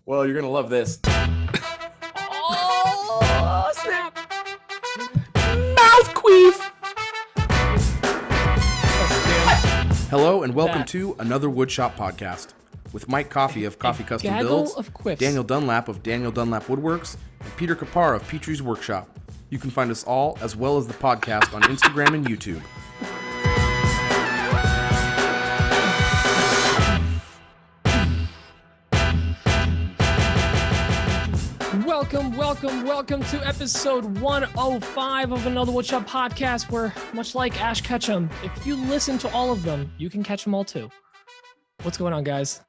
Well, you're going to love this. Oh, snap. Mouth queef. Hello and welcome to another Woodshop podcast with Mike Coffey of Coffee Custom Builds, of quiffs. Daniel Dunlap of Daniel Dunlap Woodworks, and Peter Kapar of Petrie's Workshop. You can find us all, as well as the podcast, on Instagram and YouTube. Welcome to episode 105 of another Woodshop podcast, where, much like Ash Ketchum, if you listen to all of them, you can catch them all too. What's going on, guys?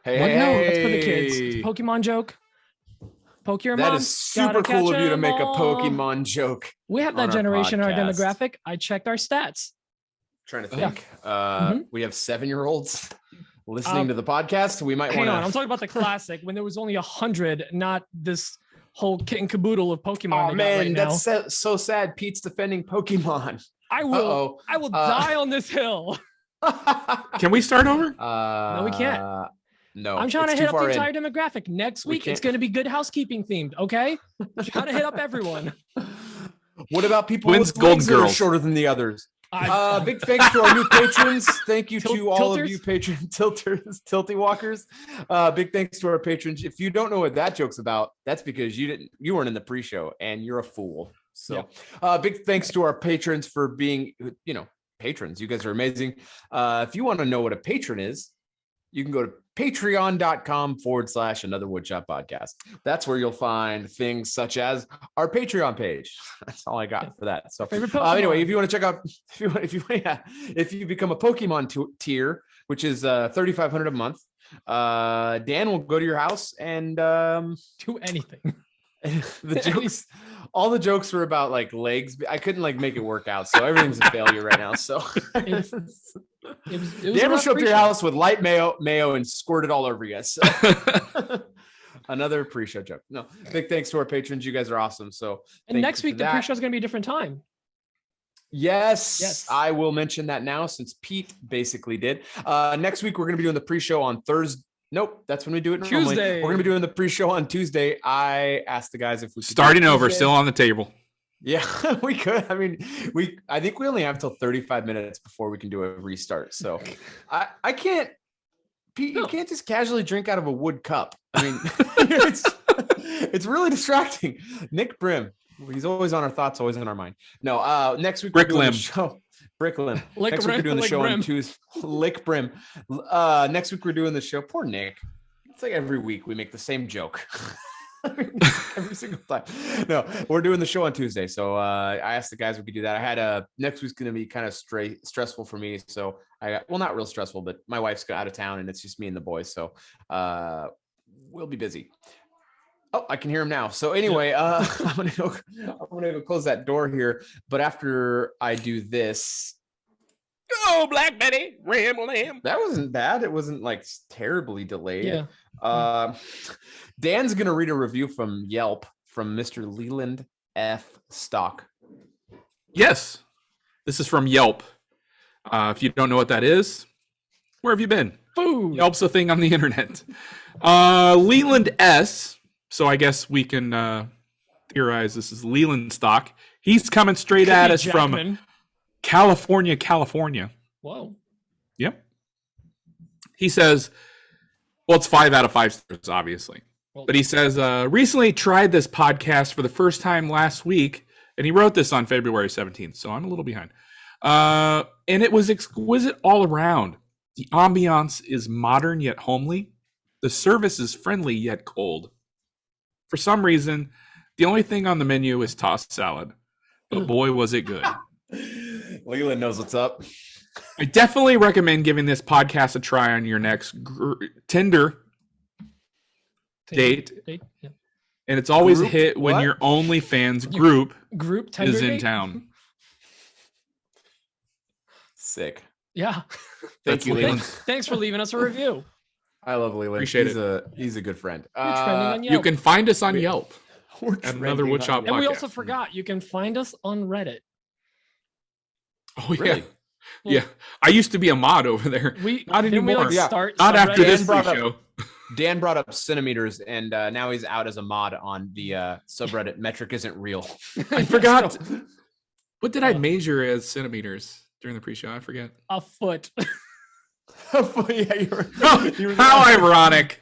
Hey, That's for the kids. It's a Pokemon joke. Poke your mom. That is super cool of you to make a Pokemon joke. We have that generation in our demographic. I checked our stats. Trying to think. We have 7-year-olds listening to the podcast. We might want Hang to. on, I'm talking about the classic when there was only 100, not this whole kit and caboodle of Pokemon. Oh man, right that's so sad. Pete's defending Pokemon. I will die on this hill. Can we start over? No, we can't. No, I'm trying to hit up the entire demographic. Next week, it's going to be good housekeeping themed. Okay, I'm trying to hit up everyone. What about people When's with Gold legs that are Girls? shorter than the others? Big thanks to our new patrons. Thank you to all tilters? of you patron tilty walkers. Big thanks to our patrons. If you don't know what that joke's about, that's because you weren't in the pre-show and you're a fool. So big thanks to our patrons for being, patrons. You guys are amazing. If you want to know what a patron is, you can go to patreon.com/another woodshop podcast. That's where you'll find things such as our Patreon page. That's all I got for that. So anyway, if you want to check out, if you become a Pokemon tier, which is $3,500 a month, Dan will go to your house and do anything. All the jokes were about like legs. I couldn't make it work out, so everything's a failure right now. So Dan will show up to your house with light mayo and squirt it all over you. So. Another pre-show joke. No, big thanks to our patrons. You guys are awesome. So next week the pre-show is going to be a different time. Yes, I will mention that now since Pete basically did. Next week we're going to be doing the pre-show on Thursday. Nope, that's when we do it normally. Tuesday. We're going to be doing the pre-show on Tuesday. I asked the guys if we could starting over, still on the table. Yeah, we could. I mean, I think we only have till 35 minutes before we can do a restart. So I can't, Pete, you can't just casually drink out of a wood cup. I mean, it's really distracting. Nick Brim, he's always on our thoughts, always in our mind. No, next week we're doing the show. Bricklim. Next week we're doing the show on Tuesday. Lick Brim. Next week we're doing the show. Poor Nick. It's like every week we make the same joke. Every single time. No, we're doing the show on Tuesday. So I asked the guys if we could do that. I had next week's going to be kind of stressful for me. So not real stressful, but my wife's out of town and it's just me and the boys. So we'll be busy. Oh, I can hear him now. So anyway, I'm gonna go close that door here. But after I do this, go Black Betty, ramble lamb. That wasn't bad. It wasn't terribly delayed. Yeah. Dan's gonna read a review from Yelp from Mr. Leland F. Stock. Yes, this is from Yelp. If you don't know what that is, where have you been? Food. Yelp's a thing on the internet. Leland S. So I guess we can theorize this is Leland stock. He's coming straight at us from California. Whoa. Yep. He says, well, it's 5 out of 5 stars, obviously. But he says, recently tried this podcast for the first time last week, and he wrote this on February 17th, so I'm a little behind. And it was exquisite all around. The ambiance is modern yet homely. The service is friendly yet cold. For some reason, the only thing on the menu is tossed salad. But boy, was it good. Leland knows what's up. I definitely recommend giving this podcast a try on your next Tinder date. Yeah. And it's always a hit when your OnlyFans group Tinder is in date? Town. Sick. Yeah. Thank you, Leland. Thanks for leaving us a review. I love Leland. Appreciate it. He's a good friend. We're trending on Yelp. You can find us on Yelp. At another Woodshop podcast. And we also forgot, you can find us on Reddit. Oh, yeah. Really? Yeah. I used to be a mod over there. Not anymore. Not after this pre-show. Dan brought up centimeters, and now he's out as a mod on the subreddit. Metric isn't real. I forgot. What did I measure as centimeters during the pre-show? I forget. A foot. Yeah, you were How ironic.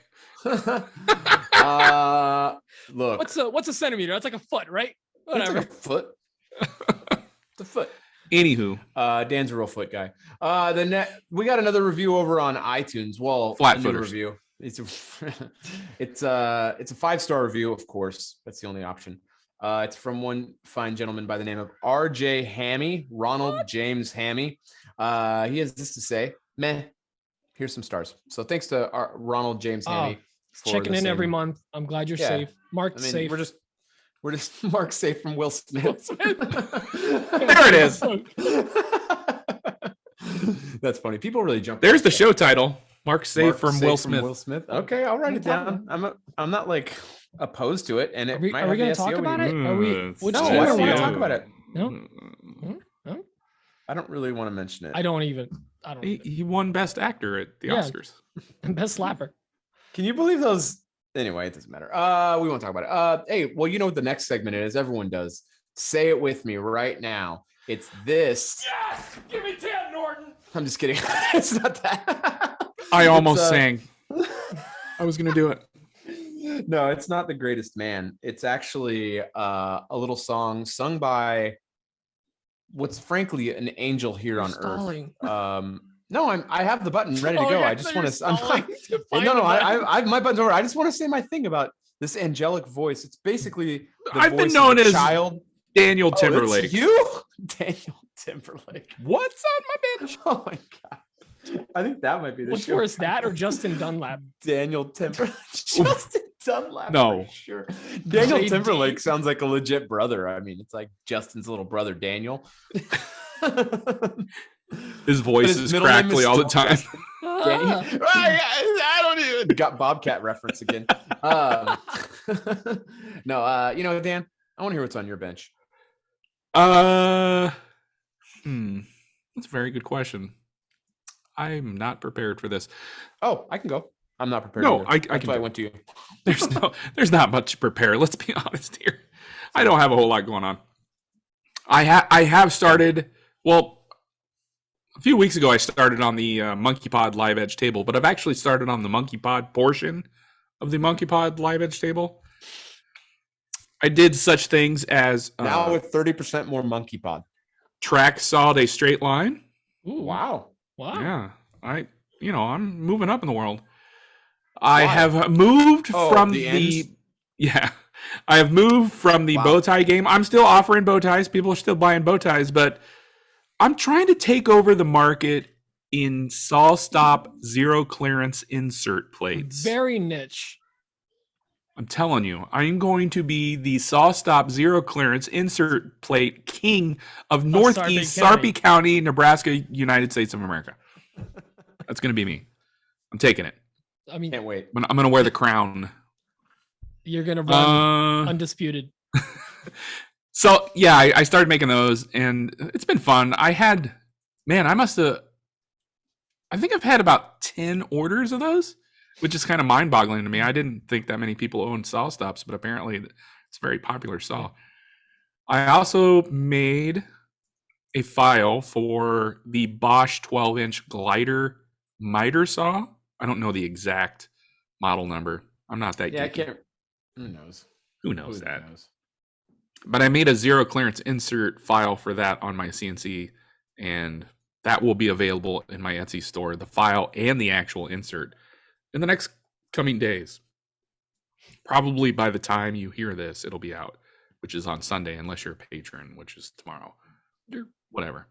Look. What's a centimeter? That's like a foot, right? Whatever. It's like a foot. It's a foot. Anywho, Dan's a real foot guy. We got another review over on iTunes. Well, Flat-footers. Review. It's a 5-star review, of course. That's the only option. It's from one fine gentleman by the name of R.J. Hammy, Ronald James Hammy. He has this to say: meh. Here's some stars. So thanks to Ronald James Hammy. Checking in every month. I'm glad you're safe. Mark's safe. We're just Mark safe from Will Smith. There it is. That's funny. People really jump. There's the show title. Mark safe from Will Smith. Will Smith. Okay, I'll write it down. I'm not like opposed to it, and it might are we going to talk about it? Are we? No, I don't want to talk about it. No. I don't really want to mention it. I don't. He won Best Actor at the Oscars. Best slapper. Can you believe those? Anyway, it doesn't matter. We won't talk about it. Hey, well, you know what the next segment is? Everyone does. Say it with me right now. It's this. Yes! Give me 10, Norton. I'm just kidding. It's not that. I almost sang. I was going to do it. No, it's not The Greatest Man. It's actually a little song sung by what's frankly an angel here on earth. No, I have the button ready to go. I just want to. My button's over. I just want to say my thing about this angelic voice. It's basically I've been known as Daniel Timberlake. It's you, Daniel Timberlake. What's on my bench? Oh my god! I think that might be the. What's worse, that or Justin Dunlap? Daniel Timberlake. Justin Dunlap. No, sure. Daniel Timberlake sounds like a legit brother. I mean, it's like Justin's little brother, Daniel. His voice is crackly all the time. I don't even got Bobcat reference again. No, Dan, I want to hear what's on your bench. That's a very good question. I'm not prepared for this. Oh, I can go. I'm not prepared. No, either. I can. I went to you. There's not much to prepare. Let's be honest here. I don't have a whole lot going on. I have started. Well, a few weeks ago, I started on the monkeypod live edge table, but I've actually started on the monkeypod portion of the monkeypod live edge table. I did such things as now with 30% more monkeypod. Track solid a straight line. Ooh, wow. Yeah, I'm moving up in the world. I have moved from the I have moved from the bow tie game. I'm still offering bow ties. People are still buying bow ties, but I'm trying to take over the market in Sawstop zero clearance insert plates. Very niche. I'm telling you, I'm going to be the Sawstop zero clearance insert plate king of Northeast Sarpy County, Nebraska, United States of America. That's going to be me. I'm taking it. I mean, can't wait. I'm going to wear the crown. You're going to run undisputed. So, yeah, I started making those, and it's been fun. I think I've had about 10 orders of those, which is kind of mind-boggling to me. I didn't think that many people owned saw stops, but apparently it's a very popular saw. I also made a file for the Bosch 12-inch glider miter saw. I don't know the exact model number. I'm not that geeky. I can't. Who knows? Who knows that? But I made a zero clearance insert file for that on my CNC, and that will be available in my Etsy store, the file and the actual insert, in the next coming days. Probably by the time you hear this, it'll be out, which is on Sunday, unless you're a patron, which is tomorrow. Whatever.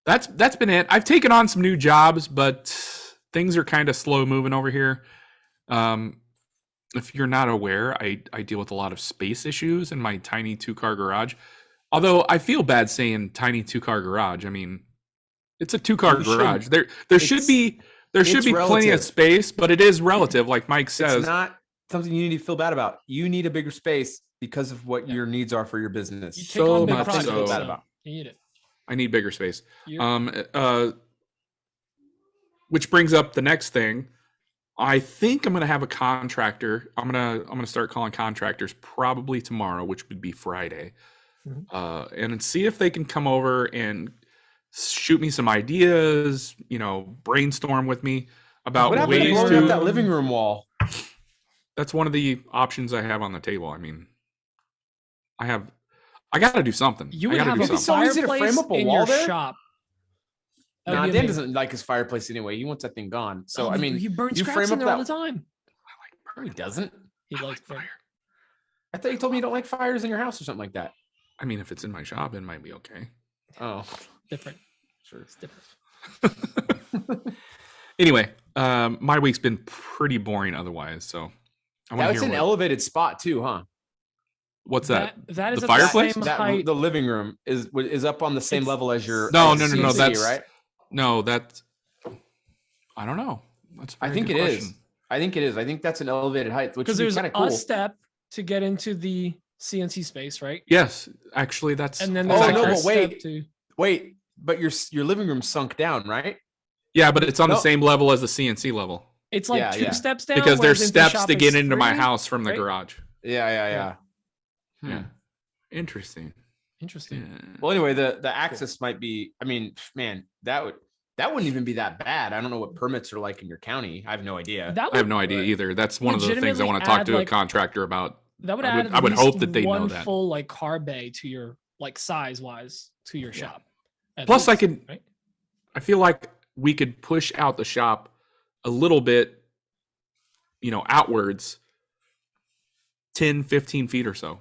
That's been it. I've taken on some new jobs, but things are kind of slow moving over here. If you're not aware, I deal with a lot of space issues in my tiny 2-car garage. Although I feel bad saying tiny 2-car garage. I mean, it's a 2-car garage. There should be plenty of space, but it is relative, like Mike says. It's not something you need to feel bad about. You need a bigger space because of what your needs are for your business. You take on big projects, feel bad about. You need it. I need bigger space. Which brings up the next thing. I think I'm gonna have a contractor. I'm gonna start calling contractors probably tomorrow, which would be Friday, and see if they can come over and shoot me some ideas. Brainstorm with me about what ways happened to to that living room wall. That's one of the options I have on the table. I mean, I got to do something. You would have It'd a be so easy to fireplace frame up a in wall your there. shop. Nah, Dan doesn't like his fireplace anyway. He wants that thing gone. So I mean, he burns you scraps frame in up there that. all the time. No, he doesn't. He likes fire. I thought you told me you don't like fires in your house or something like that. I mean, if it's in my shop, it might be okay. Oh, Different. sure, It's different. Anyway, my week's been pretty boring otherwise. So I want to That's hear an elevated spot too, huh? What's that? That is the at fireplace? The same height. The living room is up on the same level as your. No. CNC, That's right. No, that's. I don't know. That's. I think it is. I think it is. I think that's an elevated height, which because is there's kind of cool. a step to get into the CNC space, right? Yes, actually, that's. And then that's there's no, accurate. but wait, but your living room sunk down, right? Yeah, but it's on the same level as the CNC level. It's like two steps down because there's whereas the steps shop to is get into my 3, house from the right? garage. Yeah. Yeah. Interesting. Interesting. Yeah. Well, anyway, the access might be. I mean, man, that wouldn't even be that bad. I don't know what permits are like in your county. I have no idea. I have no idea either. That's one of the things I want to talk to a contractor about. That would I would hope that they know that. Full like car bay to your size wise to your shop. Plus, I feel like we could push out the shop a little bit, outwards 10, 15 feet or so.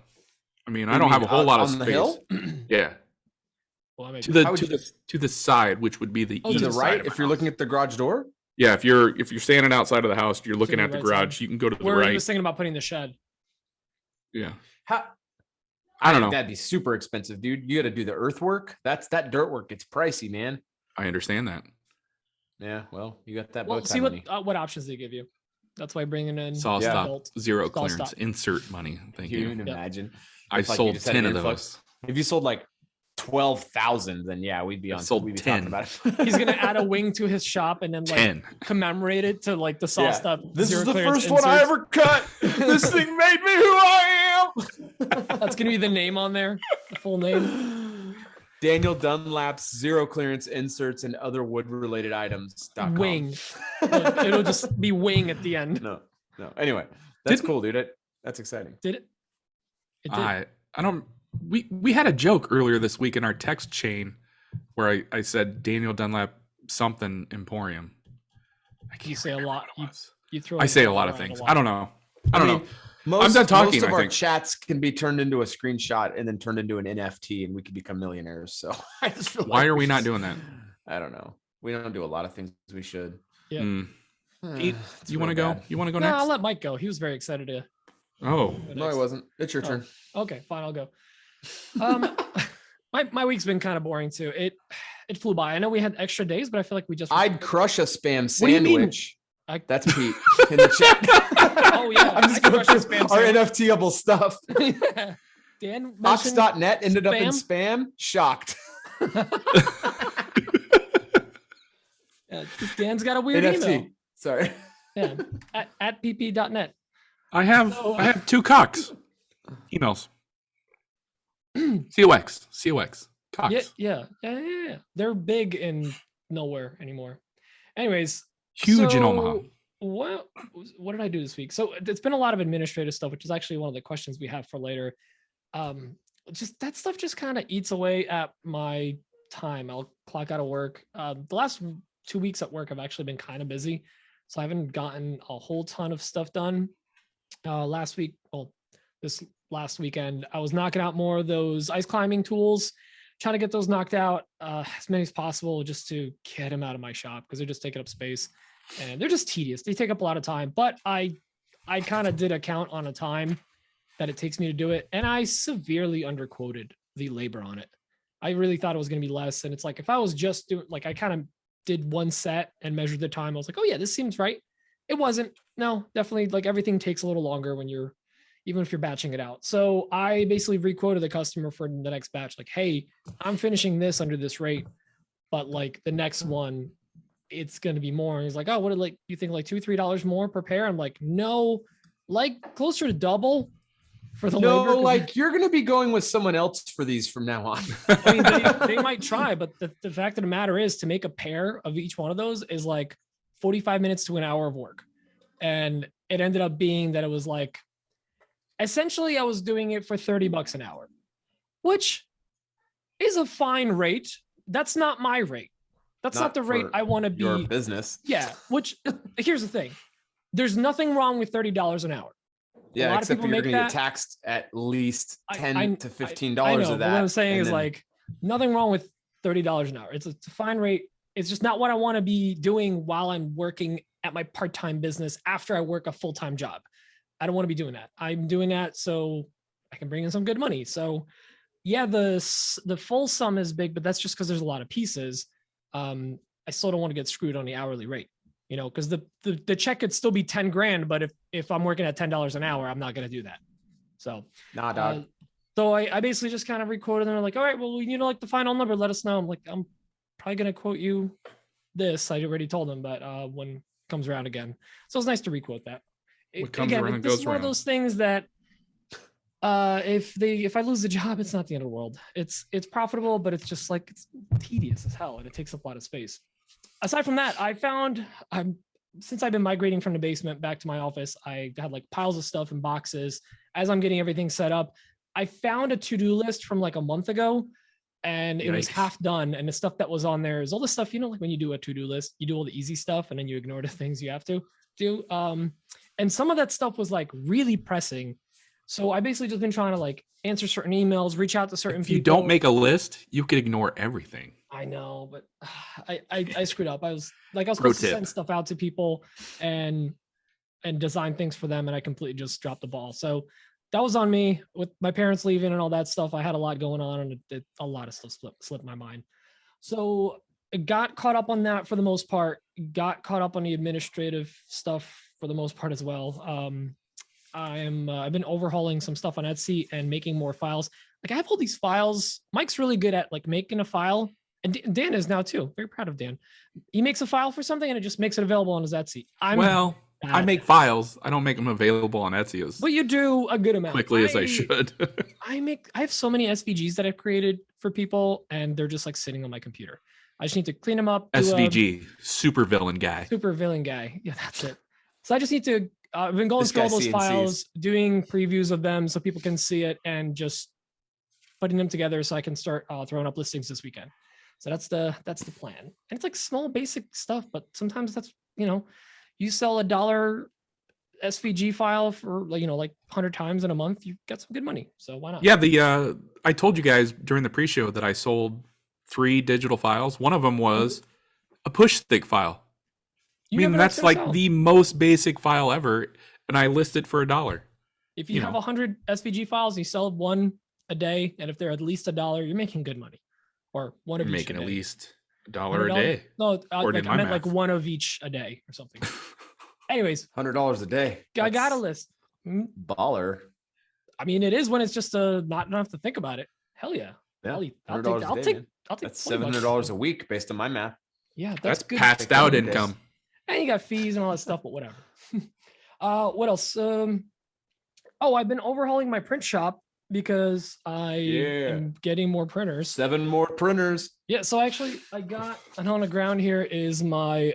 I mean, I don't have a whole lot of space. The hill? Yeah. Well, I mean, to the side, which would be the east to the right. side If you're looking at the garage door. Yeah, if you're standing outside of the house, you're looking at the garage. Side. You can go to the right. Where are you thinking about putting the shed? Yeah. I don't know. That'd be super expensive, dude. You got to do the earthwork. That dirt work. It's pricey, man. I understand that. Yeah. Well, you got that. Well, see what options they give you. That's why bringing in Sawstop, zero clearance, insert money. Thank you. You can imagine. I sold 10 of those. If you sold like 12,000, then yeah, we'd be on. Sold we'd be 10. About it. He's gonna add a wing to his shop and then like 10. Commemorate it to like the Sawstop. Yeah. This is the first one I ever cut. This thing made me who I am. That's gonna be the name on there, the full name. Daniel Dunlap's zero clearance inserts and other wood related items. Wing. It'll just be wing at the end. No. Anyway, that's cool, dude. That's exciting. Did it? It did. I don't. We had a joke earlier this week in our text chain where I said Daniel Dunlap something Emporium. You say a lot. You throw. I say a lot of things. I don't know. I don't know. I'm done talking. Most of our chats can be turned into a screenshot and then turned into an NFT, and we could become millionaires. So I just feel why are we not doing that? I don't know. We don't do a lot of things we should. Yeah. You want to go? You want to go next? I'll let Mike go. He was very excited to. Oh no, I wasn't. It's your turn. Okay, fine. I'll go. My week's been kind of boring too. It flew by. I know we had extra days, but I feel like we just. I'd crush a spam sandwich. What do you mean? That's Pete in the chat. Oh yeah, I'm just going through our NFTable stuff. Dan, Ox.net ended up in spam. Shocked. Yeah, Dan's got a weird NFT. email. Sorry. Yeah, at pp.net. I have 2 cocks emails. COX. Cox. Yeah. They're big in nowhere anymore. Anyways, huge in Omaha. What did I do this week? So it's been a lot of administrative stuff, which is actually one of the questions we have for later. Just that stuff just kind of eats away at my time. I'll clock out of work. The last 2 weeks at work, I've actually been kind of busy, so I haven't gotten a whole ton of stuff done. This last weekend, I was knocking out more of those ice climbing tools, trying to get those knocked out as many as possible just to get them out of my shop because they're just taking up space and they're just tedious. They take up a lot of time, but I kind of did a count on a time that it takes me to do it, and I severely underquoted the labor on it. I really thought it was going to be less, and it's like if I was just doing, like I kind of did one set and measured the time, I was like, oh yeah, this seems right. It wasn't. No, definitely, like everything takes a little longer when you're, even if you're batching it out. So I basically requoted the customer for the next batch. Like, hey, I'm finishing this under this rate, but like the next one, it's going to be more. And he's like, oh, what, like, you think like $2-3 more per pair? I'm like, no, like closer to double for the labor. Like you're going to be going with someone else for these from now on. I mean, they might try, but the fact of the matter is, to make a pair of each one of those is like 45 minutes to an hour of work. And it ended up being that it was like, essentially I was doing it for $30 an hour, which is a fine rate. That's not my rate. That's not the rate I want to be. Your business. Yeah. Which, here's the thing. There's nothing wrong with $30 an hour. Yeah, except you're going to get taxed at least $10 to $15 of that. What I'm saying is like, nothing wrong with $30 an hour. It's a fine rate. It's just not what I want to be doing while I'm working at my part-time business after I work a full-time job. I don't want to be doing that. I'm doing that so I can bring in some good money. So yeah, the full sum is big, but that's just because there's a lot of pieces. I still don't want to get screwed on the hourly rate, you know, because the check could still be 10 grand, but if I'm working at $10 an hour, I'm not going to do that. So nah, dog. So I basically just kind of recorded and they're like, all right, well, you know, like the final number, let us know. I'm like, I'm probably going to quote you this. I already told them, but when it comes around again. So it's nice to requote that. Again, this is one of those things that if I lose the job, it's not the end of the world. It's profitable, but it's just like, it's tedious as hell and it takes up a lot of space. Aside from that, I found since I've been migrating from the basement back to my office, I had like piles of stuff in boxes. As I'm getting everything set up, I found a to-do list from like a month ago and it was half done. And the stuff that was on there is all the stuff, you know, like when you do a to-do list, you do all the easy stuff and then you ignore the things you have to do. And some of that stuff was like really pressing. So I basically just been trying to like answer certain emails, reach out to certain people. If you don't make a list, you could ignore everything. I know, but I screwed up. I was supposed to send stuff out to people and design things for them. And I completely just dropped the ball. So that was on me with my parents leaving and all that stuff. I had a lot going on and a lot of stuff slipped my mind. So it got caught up on that for the most part, got caught up on the administrative stuff for the most part as well. I've been overhauling some stuff on Etsy and making more files. Like I have all these files. Mike's really good at like making a file, and Dan is now too. Very proud of Dan. He makes a file for something and it just makes it available on his Etsy. I make files. I don't make them available on Etsy but you do a good amount quickly as I should. I have so many SVGs that I've created for people, and they're just like sitting on my computer. I just need to clean them up. SVG, super villain guy. Yeah, that's it. So I just need to. I've been going through all those files, doing previews of them so people can see it, and just putting them together so I can start throwing up listings this weekend. So that's the plan. And it's like small, basic stuff, but sometimes that's, you know, you sell $1 SVG file for, you know, like 100 times in a month, you get some good money. So why not? Yeah, I told you guys during the pre-show that I sold 3 digital files. One of them was a push stick file. That's like the most basic file ever, and I list it for $1. If you have 100 SVG files, you sell one a day, and if they're at least $1, you're making good money. Or one of each. Making at least $1 a day. No, I meant like one of each a day or something. Anyways, $100 a day. I got a list. Baller. I mean, it is when it's just not enough to think about it. Hell yeah. Yeah. I'll take that's $700 a week based on my math. Yeah, that's good. Passed out income. And you got fees and all that stuff, but whatever. What else? I've been overhauling my print shop because I am getting more printers. 7 more printers. Yeah, so actually I got, and on the ground here is my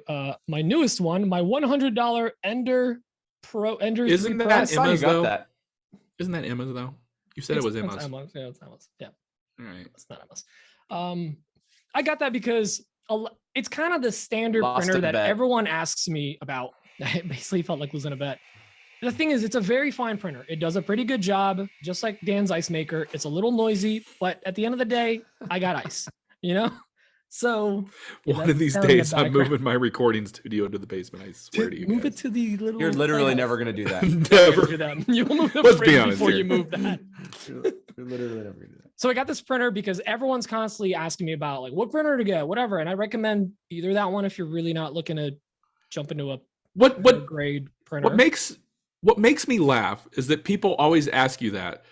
my newest one, my $100 Ender Pro Ender. Isn't that Emma's though? Isn't that Emma's though? You said it was Emma's. Yeah, it's Emma's. Yeah. All right. It's not Emma's. I got that because it's kind of the standard printer that everyone asks me about. I basically felt like losing a bet. The thing is, it's a very fine printer. It does a pretty good job, just like Dan's ice maker. It's a little noisy, but at the end of the day, I got ice, you know? So one of these days, I'm moving my recording studio to the basement. I swear to you. Move it to the little. You're literally never going to do that. Never. You will move the Let's be honest before you move that. You're literally never going to do that. So I got this printer because everyone's constantly asking me about like what printer to get, whatever. And I recommend either that one if you're really not looking to jump into a what grade printer. What makes me laugh is that people always ask you that,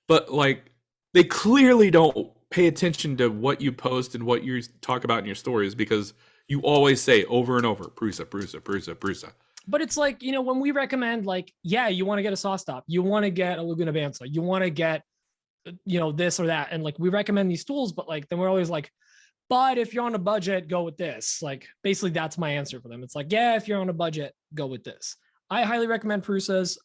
but like they clearly don't pay attention to what you post and what you talk about in your stories, because You always say over and over, Prusa, Prusa, Prusa, Prusa. But it's like, when we recommend, like, yeah, you want to get a Sawstop, you want to get a Laguna Bandsaw, you want to get, this or that. And like, we recommend these tools, but like, then we're always like, but if you're on a budget, go with this. Like, basically that's my answer for them. It's like, yeah, if you're on a budget, go with this. I highly recommend Prusas.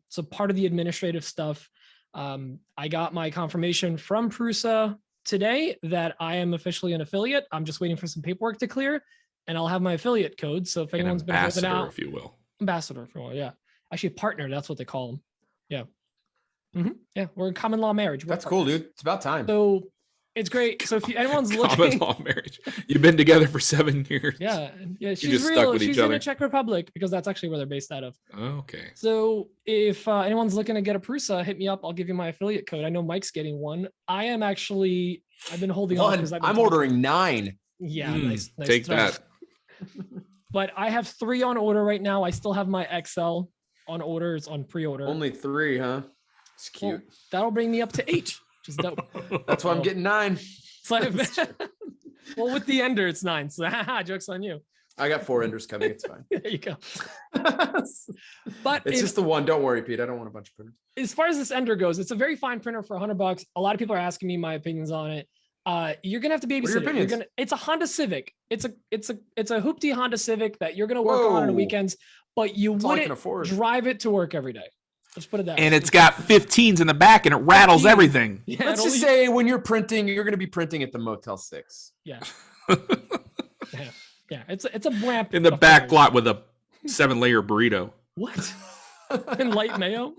So part of the administrative stuff, I got my confirmation from Prusa today that I am officially an affiliate. I'm just waiting for some paperwork to clear, and I'll have my affiliate code. So if anyone's been holding out, if you will, ambassador, if you will, yeah, actually partner. That's what they call them. Yeah, yeah, we're in common law marriage. That's cool, dude. It's about time. So it's great. So if anyone's looking, common law marriage. You've been together for 7 years. Yeah. She's just real. stuck with She's each in other. the Czech Republic because that's actually where they're based out of. Okay. So if anyone's looking to get a Prusa, hit me up. I'll give you my affiliate code. I know Mike's getting one. I've been holding on because I'm ordering 9. Yeah, nice. Take that. But I have 3 on order right now. I still have my XL on order. It's on pre-order. Only 3, huh? It's cute. Well, that'll bring me up to 8, which is dope. That's why I'm getting 9. Well, with the ender, it's 9. So joke's on you. I got 4 enders coming. It's fine. There you go. But it's just the one. Don't worry, Pete. I don't want a bunch of printers. As far as this ender goes, it's a very fine printer for $100. A lot of people are asking me my opinions on it. You're gonna have to babysit it. It's a Honda Civic. It's a hoopty Honda Civic that you're gonna work on the weekends, but you wouldn't drive it to work every day. Let's put it that way. And it's got 15s in the back and it rattles everything. Yeah, let's just say when you're printing, you're going to be printing at the Motel 6. Yeah. Yeah. It's a blamp in the back lot with a 7-layer burrito. What? And light mayo.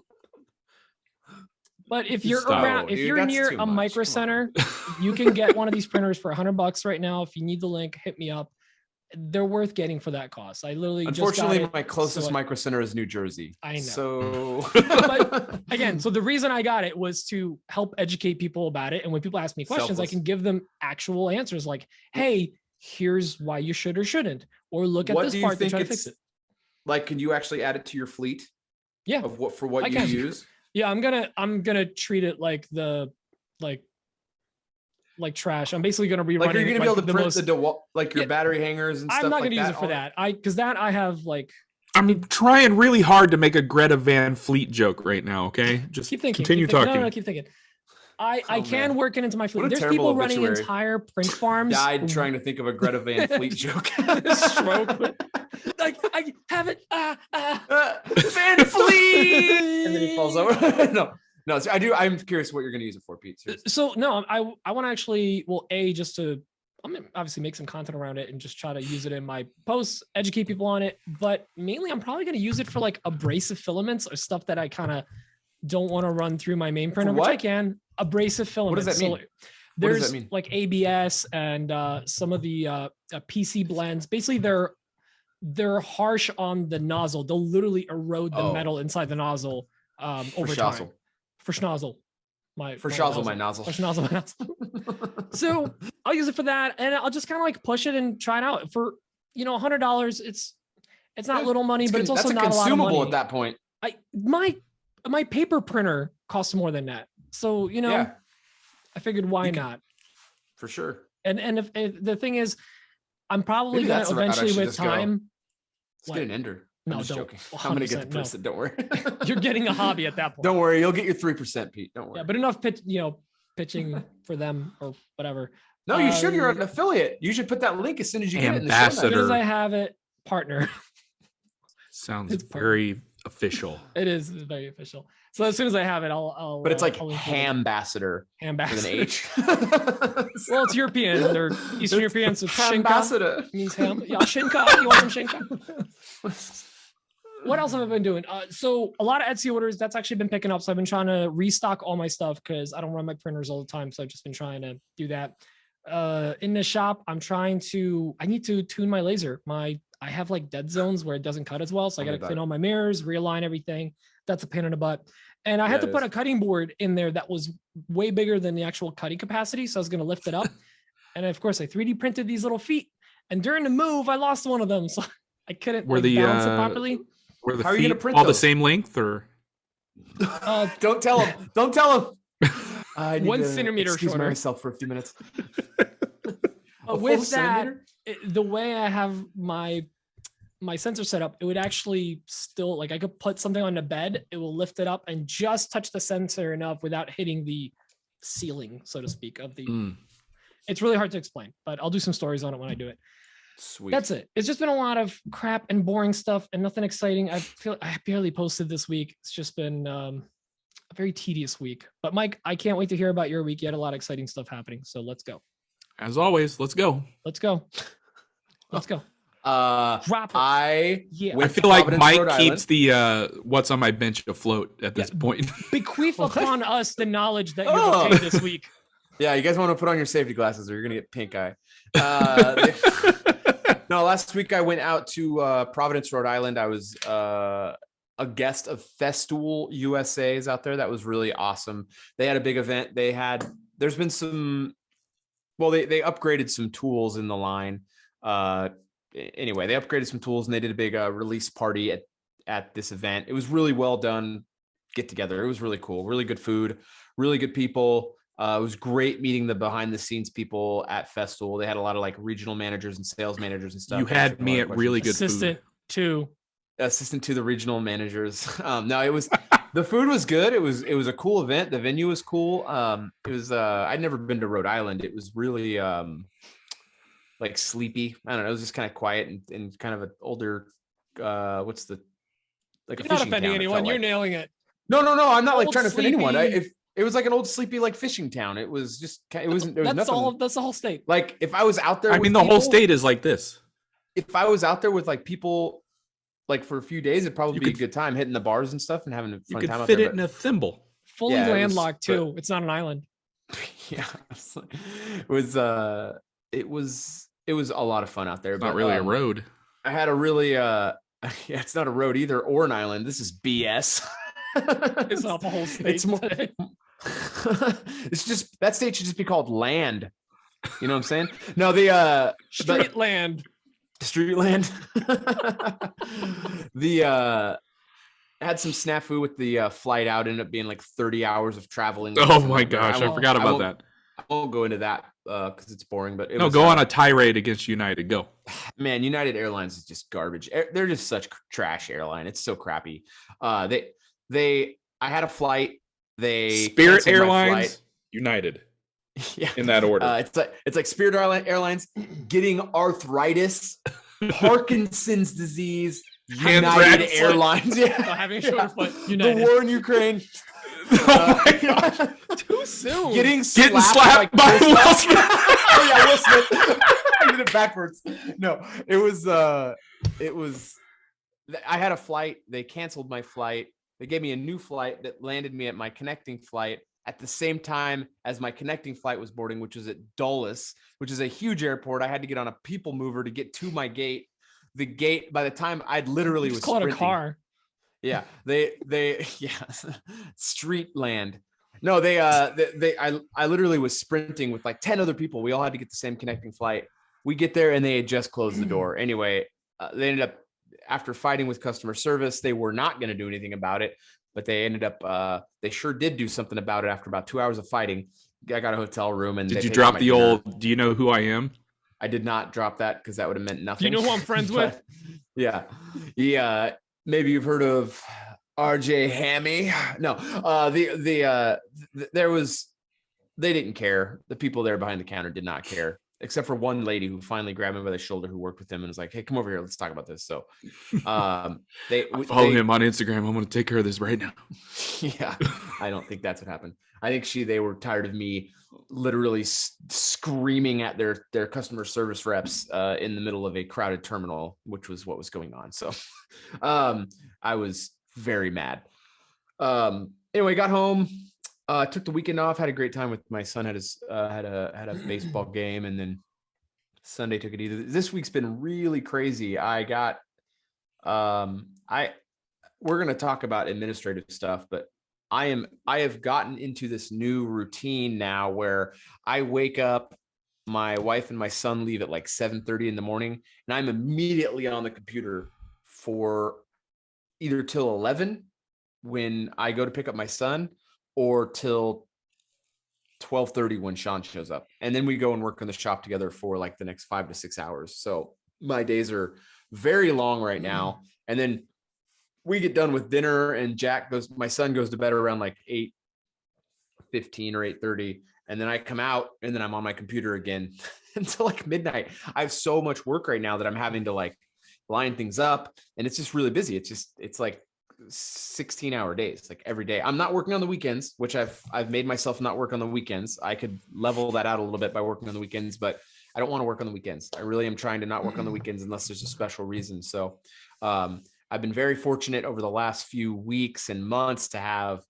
But if you're near a micro center, you can get one of these printers for $100 right now. If you need the link, hit me up. They're worth getting for that cost. Unfortunately, my closest micro center is New Jersey. I know. So, but again, so the reason I got it was to help educate people about it. And when people ask me questions, I can give them actual answers like, hey, here's why you should or shouldn't, or look at this part to try to fix it. Like, can you actually add it to your fleet? Yeah. Of what you use? Yeah, I'm gonna treat it like like trash. I'm basically gonna rerun. Like, you're gonna be able to print your battery hangers and stuff. I'm not gonna use it for that. I have like. I'm trying really hard to make a Greta Van Fleet joke right now. Okay, just keep thinking. Continue talking. No, keep thinking. I can work it into my fleet. There's people running entire print farms. Died trying to think of a Greta Van Fleet joke. Stroke. Like, I have it. Van Fleet. And then he falls over. No. So I do. I'm curious what you're going to use it for, Pete. Seriously. So no, I want to actually, just to, I'm going to obviously make some content around it and just try to use it in my posts, educate people on it. But mainly I'm probably going to use it for like abrasive filaments or stuff that I kind of don't want to run through my main printer, which I can. Abrasive filaments. What does that mean? There's like ABS and some of the PC blends. Basically, they're harsh on the nozzle. They'll literally erode the metal inside the nozzle over time. For schnozzle. My nozzle. So I'll use it for that, and I'll just kind of like push it and try it out. For $100, it's not little money, but it's also not a lot of money at that point. My paper printer costs more than that. So, I figured why not? For sure. And if the thing is, I'm probably going to eventually with time. Let's get an ender. No, I'm just don't. joking. I'm going to get the Prusa. Don't worry. You're getting a hobby at that point. Don't worry. You'll get your 3%, Pete. Don't worry. Yeah, but enough pitching for them or whatever. No, you should. You're an affiliate. You should put that link as soon as you get it in the show notes. As soon as I have it, partner. Sounds very official. It is very official. So as soon as I have it, I'll. But it's like Hambassador. Hambassador. With an H. Well, it's European. They're Eastern European. So Hambassador means ham. Yeah, shinka. You want some shinka? What else have I been doing? So a lot of Etsy orders. That's actually been picking up. So I've been trying to restock all my stuff because I don't run my printers all the time. So I've just been trying to do that. In the shop, I need to tune my laser. I have like dead zones where it doesn't cut as well. So I got to clean all my mirrors, realign everything. That's a pain in the butt. And I had to put a cutting board in there that was way bigger than the actual cutting capacity. So I was going to lift it up. And of course I 3D printed these little feet. And during the move, I lost one of them. So I couldn't balance it properly. Were the feet all the same length or? Don't tell him. Don't tell him. I need 1 centimeter excuse shorter. myself for a few minutes. With that, the way I have my sensor set up, it would actually still, like, I could put something on the bed, it will lift it up and just touch the sensor enough without hitting the ceiling, so to speak, of the. It's really hard to explain, but I'll do some stories on it when I do it. Sweet. That's it. It's just been a lot of crap and boring stuff and nothing exciting. I feel I barely posted this week. It's just been a very tedious week. But Mike, I can't wait to hear about your week. You had a lot of exciting stuff happening. So let's go. As always, let's go. Let's go. Let's go. Drop it. I feel like Mike keeps the what's on my bench afloat at this point. Bequeath upon us the knowledge that you're okay this week. Yeah, you guys want to put on your safety glasses or you're gonna get pink eye. No, last week I went out to Providence, Rhode Island. I was a guest of Festool USA's out there. That was really awesome. They had a big event. There's been some, well, they upgraded some tools in the line. Anyway, they upgraded some tools and they did a big release party at this event. It was really well done get together. It was really cool. Really good food, really good people. It was great meeting the behind the scenes people at Festool. They had a lot of like regional managers and sales managers and stuff. You had me at really good assistant food. Assistant to the regional managers. No, it was, the food was good. It was a cool event. The venue was cool. It was, I'd never been to Rhode Island. It was really, like sleepy. I don't know. It was just kind of quiet and kind of an older, what's the, like You're a fishing not offending town, anyone. You're nailing it. No. I'm not like trying to offend Sleepy. anyone. It was like an old sleepy like fishing town. It was just there was that's nothing. That's the whole state. Like if I was out there, I mean, the whole state is like this. If I was out there with like people, like for a few days, it'd probably be a good time hitting the bars and stuff and having a fun time out there. You could fit it in a thimble. Fully landlocked too. It's not an island. Yeah, it was a lot of fun out there. It's not really a road. I had a really yeah, it's not a road either or an island. This is BS. It's not the whole state. It's more. It's just that state should just be called land. You know what I'm saying? No, the street land. The had some snafu with the flight out. Ended up being like 30 hours of traveling. Oh my gosh, I forgot about that. I won't go into that because it's boring. But go on a tirade against United. Go. Man, United Airlines is just garbage. They're just such trash airline. It's so crappy. I had a flight. Spirit Airlines, United. Yeah, in that order. It's like Spirit Airlines getting arthritis, Parkinson's disease, United Airlines. Yeah, having a short flight. United. The war in Ukraine. Oh my gosh! Too soon. Getting slapped by Will Smith. Oh yeah, Will Smith. I did it backwards. No, it was. I had a flight. They canceled my flight. They gave me a new flight that landed me at my connecting flight at the same time as my connecting flight was boarding, which was at Dulles, which is a huge airport. I had to get on a people mover to get to my gate. The gate, by the time I'd literally was called a car. Yeah, they street land. No, I literally was sprinting with like 10 other people. We all had to get the same connecting flight. We get there and they had just closed the door. Anyway, they ended up, after fighting with customer service, they were not going to do anything about it, but they ended up, they sure did do something about it after about 2 hours of fighting. I got a hotel room and did you drop the old, do you know who I am? I did not drop that because that would have meant nothing. Do you know who I'm friends with? Yeah. Maybe you've heard of RJ Hammy. No, they didn't care. The people there behind the counter did not care, except for one lady who finally grabbed him by the shoulder, who worked with him and was like, "Hey, come over here. Let's talk about this." So, I follow him on Instagram. I'm going to take care of this right now. Yeah, I don't think that's what happened. I think they were tired of me literally screaming at their customer service reps in the middle of a crowded terminal, which was what was going on. So, I was very mad. Anyway, got home. Took the weekend off, had a great time with my son. Had a baseball game, and then Sunday took it easy. This week's been really crazy. We're going to talk about administrative stuff, but I have gotten into this new routine now where I wake up, my wife and my son leave at like 7:30 in the morning, and I'm immediately on the computer for either till 11 when I go to pick up my son, or till 12:30 when Sean shows up. And then we go and work in the shop together for like the next 5 to 6 hours. So my days are very long right now. And then we get done with dinner and my son goes to bed around like 8:15 or 8:30. And then I come out and then I'm on my computer again until like midnight. I have so much work right now that I'm having to like line things up, and it's just really busy. It's like 16-hour days, like every day. I'm not working on the weekends, which I've made myself not work on the weekends. I could level that out a little bit by working on the weekends, but I don't want to work on the weekends. I really am trying to not work on the weekends unless there's a special reason. So I've been very fortunate over the last few weeks and months to have,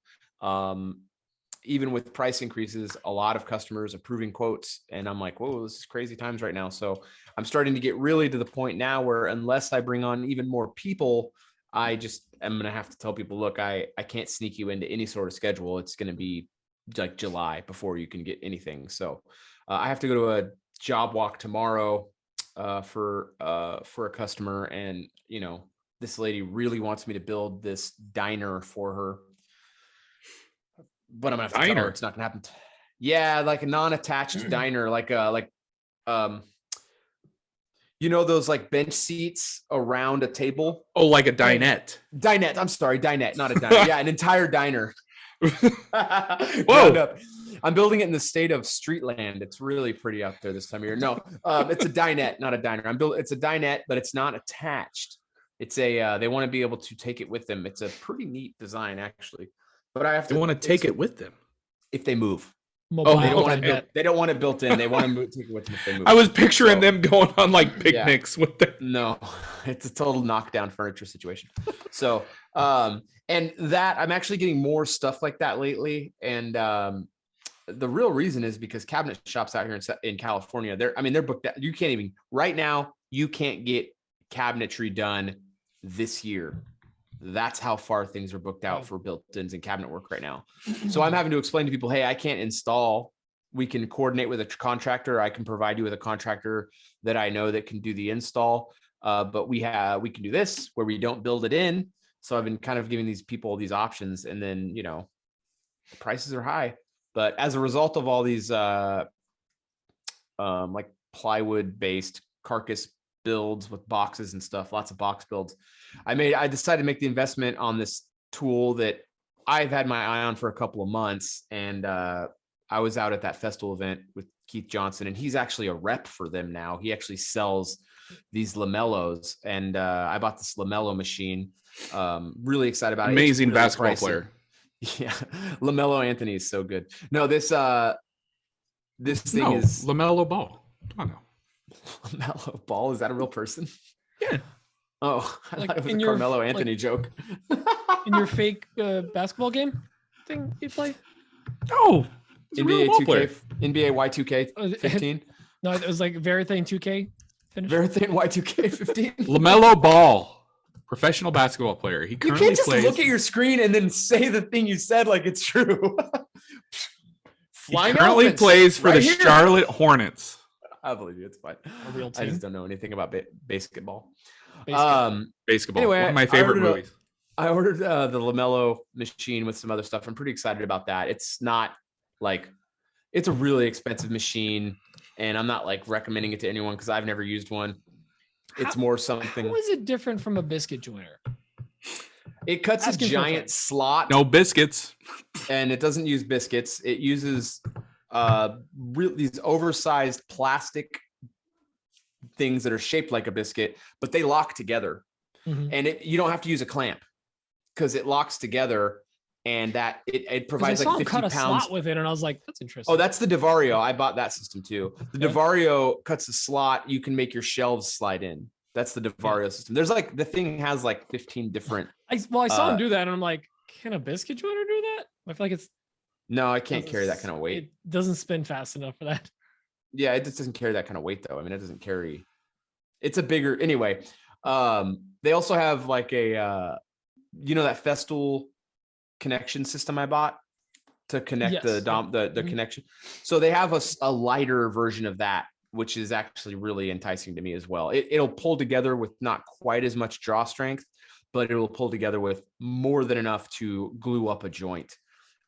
even with price increases, a lot of customers approving quotes. And I'm like, whoa, this is crazy times right now. So I'm starting to get really to the point now where unless I bring on even more people, I just am going to have to tell people, look, I can't sneak you into any sort of schedule. It's going to be like July before you can get anything. So I have to go to a job walk tomorrow for a customer. And, you know, this lady really wants me to build this diner for her. But I'm gonna have to tell her it's not gonna happen. Yeah, like a non-attached diner, you know, those like bench seats around a table. Oh, like a dinette. Dinette. I'm sorry, dinette, not a diner. Yeah, an entire diner. Whoa. I'm building it in the state of Streetland. It's really pretty out there this time of year. No, it's a dinette, not a diner. It's a dinette, but it's not attached. It's they want to be able to take it with them. It's a pretty neat design, actually. But I have to. They want to take it with them if they move. Mobile they don't want it built in. They want to take it with them if they move. I was picturing them going on like picnics with them. No, it's a total knockdown furniture situation. So, and that I'm actually getting more stuff like that lately. And the real reason is because cabinet shops out here in California, they're booked out. You can't even right now. You can't get cabinetry done this year. That's how far things are booked out for built-ins and cabinet work right now. So I'm having to explain to people, hey, I can't install. We can coordinate with a contractor. I can provide you with a contractor that I know that can do the install. But we can do this where we don't build it in. So I've been kind of giving these people these options, and then, you know, the prices are high. But as a result of all these like plywood-based carcass builds with boxes and stuff, lots of box builds, I decided to make the investment on this tool that I've had my eye on for a couple of months. And I was out at that Festool event with Keith Johnson, and he's actually a rep for them now. He actually sells these Lomellos, and I bought this Lomello machine. Really excited about it. Amazing really basketball pricey player. Yeah, Lomello Anthony is so good. No, this thing is Lomello Ball. Come on now. Lomello Ball, is that a real person? Yeah. Oh, I Like thought it was in a your, Carmelo Anthony like- joke. In your fake basketball game thing you play? No. He's a real NBA ball 2K, player. NBA Y2K15. No, it was like Veritane 2K finish. Veritane Y2K15. Lomello Ball, professional basketball player. He You currently can't just plays. look at your screen and then say the thing you said like it's true. He currently plays for the Charlotte Hornets. I believe you. It's fine. A real I team. just don't know anything about basketball. Basketball. Anyway, One of my favorite movies. I ordered the Lomello machine with some other stuff. I'm pretty excited about that. It's not like, it's a really expensive machine, and I'm not like recommending it to anyone because I've never used one. It's more something. How is it different from a biscuit joiner? It cuts a Asking for giant friends. slot. No biscuits. And it doesn't use biscuits. It uses these oversized plastic things that are shaped like a biscuit, but they lock together. Mhm. And you don't have to use a clamp because it locks together, and that it provides I saw like him 50 cut a pounds. slot with it, and I was like, "That's interesting." Oh, that's the DeVario. I bought that system too. The Okay. DeVario cuts the slot. You can make your shelves slide in. That's the DeVario system. There's like, the thing has like 15 different. I saw him do that, and I'm like, "Can a biscuit joiner do that?" I feel like it's No, I can't carry that kind of weight. It doesn't spin fast enough for that. Yeah, it just doesn't carry that kind of weight though. I mean, it doesn't carry. It's a bigger anyway. They also have like a, that Festool connection system I bought to connect the Mhm. connection. So they have a lighter version of that, which is actually really enticing to me as well. It'll pull together with not quite as much draw strength, but it will pull together with more than enough to glue up a joint,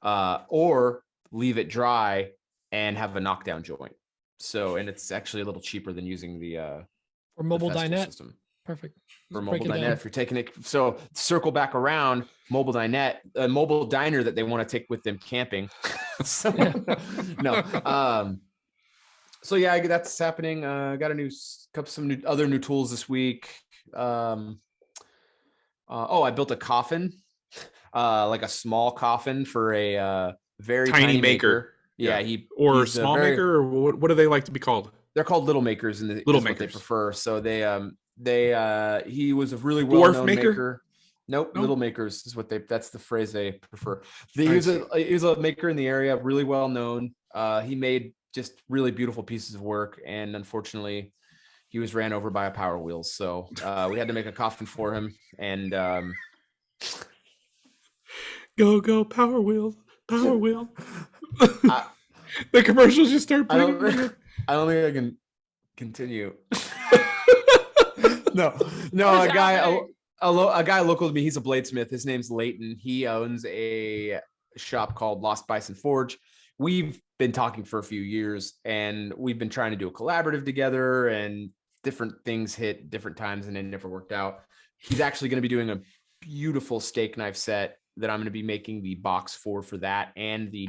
or leave it dry and have a knockdown joint. So, and it's actually a little cheaper than using the or mobile Festool dinette. system. Perfect. For Just mobile break it dinette, down. if you're taking it, so circle back around mobile dinette, a mobile diner that they want to take with them camping. So no, so yeah, that's happening. Got some other new tools this week. I built a coffin, like a small coffin for a very tiny maker. Yeah, or small maker, or what do they like to be called? They're called little makers, and little makers. What they prefer. So he was a really dwarf well-known maker. Nope, little makers is what that's the phrase they prefer. He was a maker in the area, really well known. He made just really beautiful pieces of work, and unfortunately, he was ran over by a Power Wheel. So we had to make a coffin for him, and go Power Wheel, Power Wheel. The commercials just start playing. I don't think I can continue. No, a guy local to me. He's a bladesmith. His name's Leighton. He owns a shop called Lost Bison Forge. We've been talking for a few years, and we've been trying to do a collaborative together, and different things hit different times, and it never worked out. He's actually going to be doing a beautiful steak knife set that I'm going to be making the box for that, and the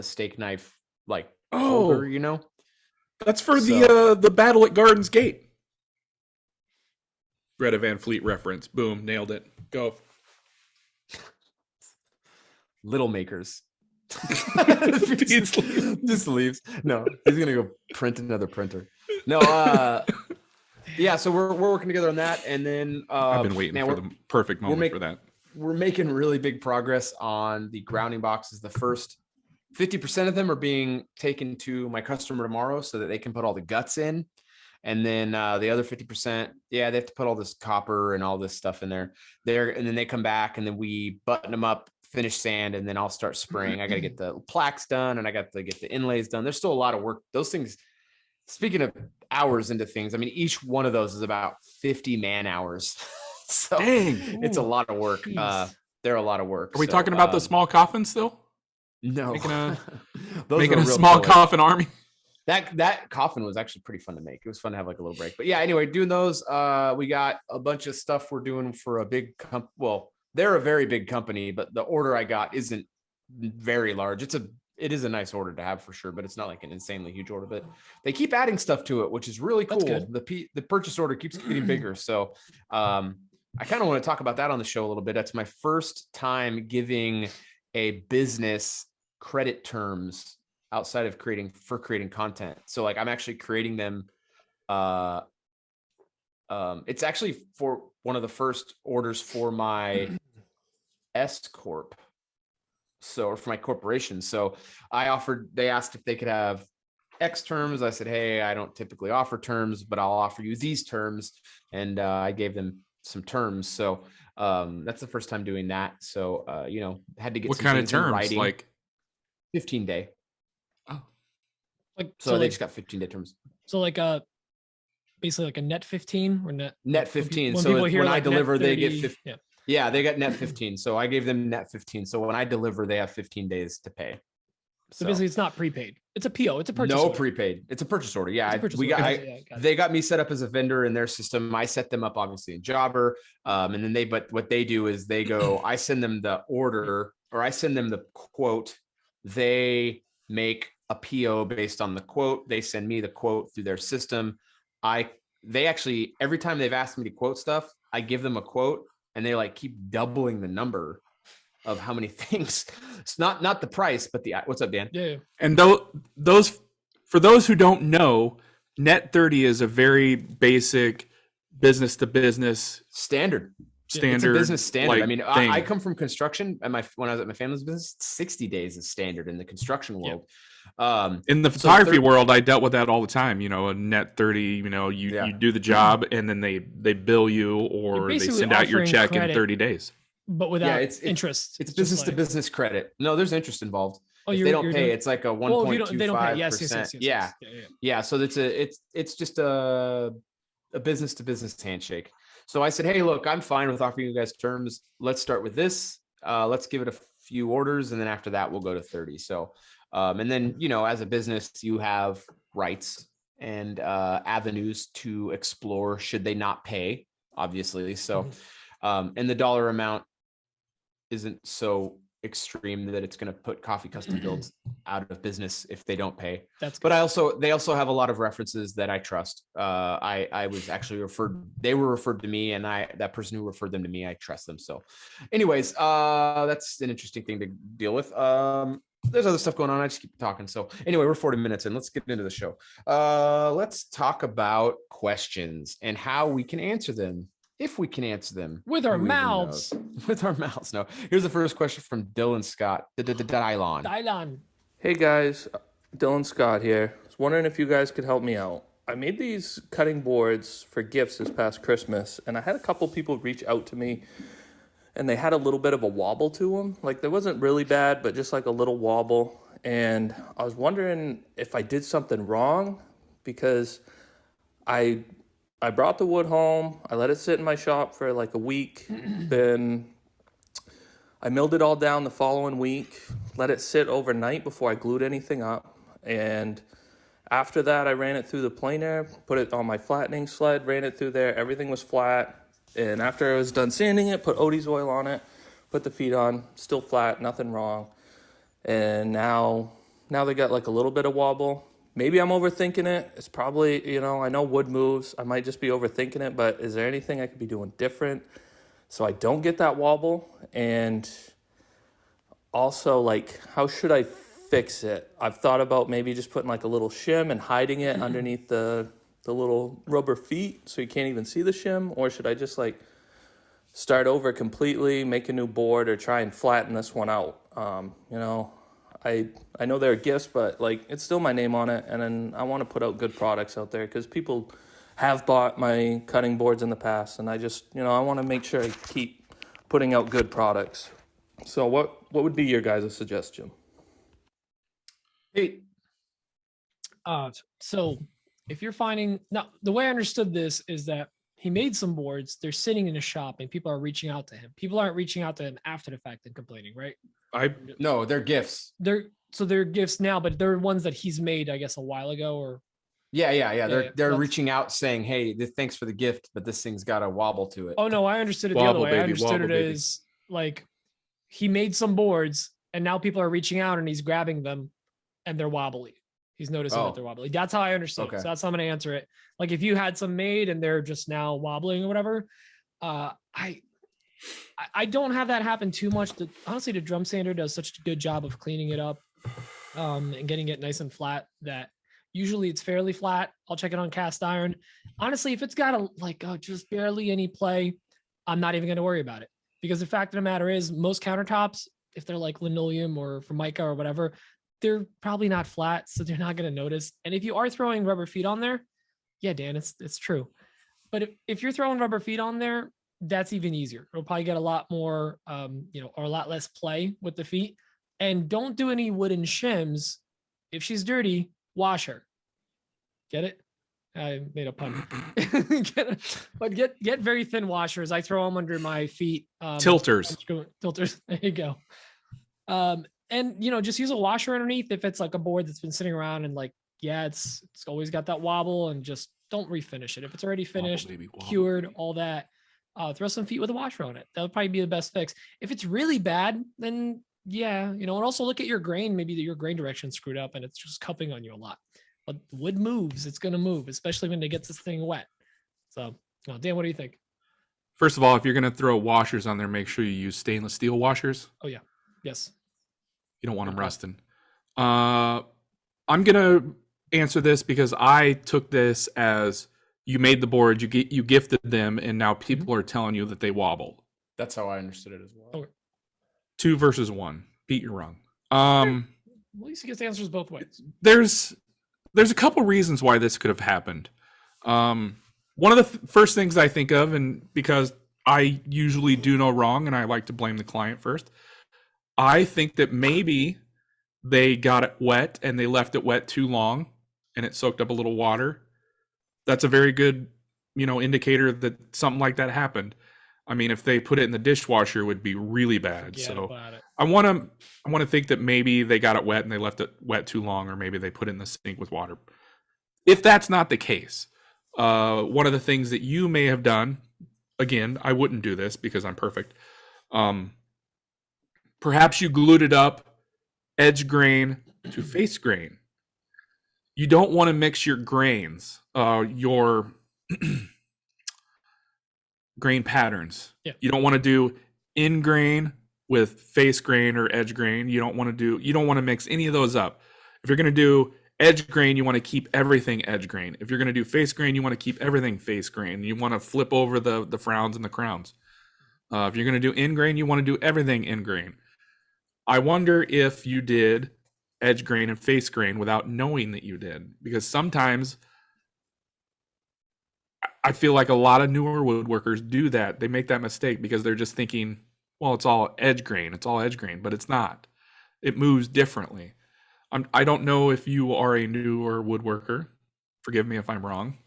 steak knife holder, you know. That's for the battle at Garden's Gate. Greta Van Fleet reference. Boom, nailed it. Go. Little makers. just leaves. No, he's gonna go print another printer. No, yeah. So we're working together on that, and then I've been waiting for the perfect moment for that. We're making really big progress on the grounding boxes. The first 50% of them are being taken to my customer tomorrow so that they can put all the guts in. And then the other 50%, they have to put all this copper and all this stuff in there. And then they come back, and then we button them up, finish sand, and then I'll start spraying. I got to get the plaques done, and I got to get the inlays done. There's still a lot of work. Those things, speaking of hours into things, I mean, each one of those is about 50 man hours. So dang, it's a lot of work. They're a lot of work. Are we talking about the small coffin still? No, making a small coffin army. That coffin was actually pretty fun to make. It was fun to have like a little break. But yeah, anyway, doing those. We got a bunch of stuff we're doing for a big well, they're a very big company, but the order I got isn't very large. It is a nice order to have for sure, but it's not like an insanely huge order. But they keep adding stuff to it, which is really cool. The purchase order keeps getting bigger. So I kind of want to talk about that on the show a little bit. That's my first time giving a business credit terms outside of creating content. So like I'm actually creating them. It's actually for one of the first orders for my S Corp. So, or for my corporation. So they asked if they could have X terms. I said, hey, I don't typically offer terms, but I'll offer you these terms. And I gave them some terms. So that's the first time doing that. So, had to get what some kind of things in terms, writing. like 15 day. Oh, so they just got 15 day terms. So basically like a net 15 or net 15. So when I deliver, they get 15. Yeah, they got net 15. So I gave them net 15. So when I deliver, they have 15 days to pay. So basically it's not prepaid. It's a PO. It's a purchase order. Prepaid. It's a purchase order. Yeah. They got me set up as a vendor in their system. I set them up obviously in Jobber. And then what they do is they go, I send them the order, or I send them the quote. They make a PO based on the quote. They send me the quote through their system. They actually, every time they've asked me to quote stuff, I give them a quote, and they like keep doubling the number of how many things. It's not the price, but what's up, Dan? Yeah. And those for those who don't know, net 30 is a very basic business to business standard. It's a business standard. I mean, I come from construction, and when I was at my family's business, 60 days is standard in the construction world. In the photography world, I dealt with that all the time. A net 30. You do the job, and then they bill you, or they send out your check in 30 days. But without interest. It's business to business credit. No, there's interest involved. If they don't pay, it's like a 1.25%. Yeah. So it's just a business to business handshake. So I said, hey, look, I'm fine with offering you guys terms. Let's start with this. Let's give it a few orders, and then after that, we'll go to 30. So And then, you know, as a business, you have rights and avenues to explore should they not pay, obviously. So, and the dollar amount isn't so extreme that it's going to put Coffee Custom Builds out of business if they don't pay. That's good. But they also have a lot of references that I trust. I was actually they were referred to me, and that person who referred them to me, I trust them. So anyways, that's an interesting thing to deal with. There's other stuff going on. I just keep talking. So anyway, we're 40 minutes in. Let's get into the show. Let's talk about questions and how we can answer them. If we can answer them with our mouths. With our mouths. No. Here's the first question from Dylan Scott. Dylan. Hey guys, Dylan Scott here. I was wondering if you guys could help me out. I made these cutting boards for gifts this past Christmas, and I had a couple people reach out to me, and they had a little bit of a wobble to them. Like, they wasn't really bad, but just like a little wobble. And I was wondering if I did something wrong, because I brought the wood home. I let it sit in my shop for like a week. Then I milled it all down the following week, let it sit overnight before I glued anything up. And after that, I ran it through the planer, put it on my flattening sled, ran it through there. Everything was flat. And after I was done sanding it, put Odie's oil on it, put the feet on, still flat, nothing wrong. And now they got like a little bit of wobble. Maybe I'm overthinking it. It's probably, you know, I know wood moves. I might just be overthinking it, but is there anything I could be doing different so I don't get that wobble? And also, like, how should I fix it? I've thought about maybe just putting like a little shim and hiding it underneath the little rubber feet so you can't even see the shim. Or should I just like start over completely, make a new board, or try and flatten this one out? You know, I know they're gifts, but like, it's still my name on it, and then I want to put out good products out there because people have bought my cutting boards in the past, and I just, you know, I want to make sure I keep putting out good products. So what would be your guys' suggestion? Hey, so if you're finding, now the way I understood this is that he made some boards, they're sitting in a shop and people are reaching out to him. People aren't reaching out to him after the fact and complaining, right? No, they're gifts. They're gifts now, but they're ones that he's made, I guess, a while ago. Or They're reaching out saying, "Hey, thanks for the gift, but this thing's got a wobble to it." Oh no, I understood it the other way. I understood it as like he made some boards and now people are reaching out and he's grabbing them and they're wobbly. He's noticing that they're wobbly. That's how I understood it. So that's how I'm going to answer it. Like, if you had some made and they're just now wobbling or whatever, I don't have that happen too much. Honestly, the drum sander does such a good job of cleaning it up and getting it nice and flat that usually it's fairly flat. I'll check it on cast iron. Honestly, if it's got just barely any play, I'm not even going to worry about it, because the fact of the matter is most countertops, if they're like linoleum or Formica or whatever, they're probably not flat, so they're not going to notice. And if you are throwing rubber feet on there, yeah, Dan, it's true. But if you're throwing rubber feet on there, that's even easier. It'll probably get a lot more, or a lot less play with the feet. And don't do any wooden shims. If she's dirty, wash her. Get it? I made a pun. Get very thin washers. I throw them under my feet. Tilters. There you go. And just use a washer underneath if it's like a board that's been sitting around and it's always got that wobble, and just don't refinish it. If it's already finished, cured, all that, throw some feet with a washer on it. That'll probably be the best fix. If it's really bad, then and also look at your grain. Maybe your grain direction's screwed up and it's just cupping on you a lot. But wood moves, it's going to move, especially when it gets this thing wet. So, Dan, what do you think? First of all, if you're going to throw washers on there, make sure you use stainless steel washers. Oh, yeah. Yes. You don't want them rusting. I'm going to answer this because I took this as you made the board, you gifted them, and now people are telling you that they wobble. That's how I understood it as well. Okay. 2 versus 1. Pete, you're wrong. At least he gets answers both ways. There's a couple reasons why this could have happened. One of the first things I think of, and because I usually do no wrong and I like to blame the client first, I think that maybe they got it wet and they left it wet too long and it soaked up a little water. That's a very good, indicator that something like that happened. I mean, if they put it in the dishwasher, it would be really bad. Forget So about it. I want to think that maybe they got it wet and they left it wet too long, or maybe they put it in the sink with water. If that's not the case, one of the things that you may have done, again, I wouldn't do this because I'm perfect. Perhaps you glued it up edge grain to face grain. You don't want to mix your grains, your grain patterns. Yeah. You don't want to do in grain with face grain or edge grain. You don't want to mix any of those up. If you're going to do edge grain, you want to keep everything edge grain. If you're going to do face grain, you want to keep everything face grain. You want to flip over the frowns and the crowns. If you're going to do in grain, you want to do everything in grain. I wonder if you did edge grain and face grain without knowing that you did, because sometimes I feel like a lot of newer woodworkers do that. They make that mistake because they're just thinking, well, it's all edge grain, but it's not. It moves differently. I don't know if you are a newer woodworker. Forgive me if I'm wrong.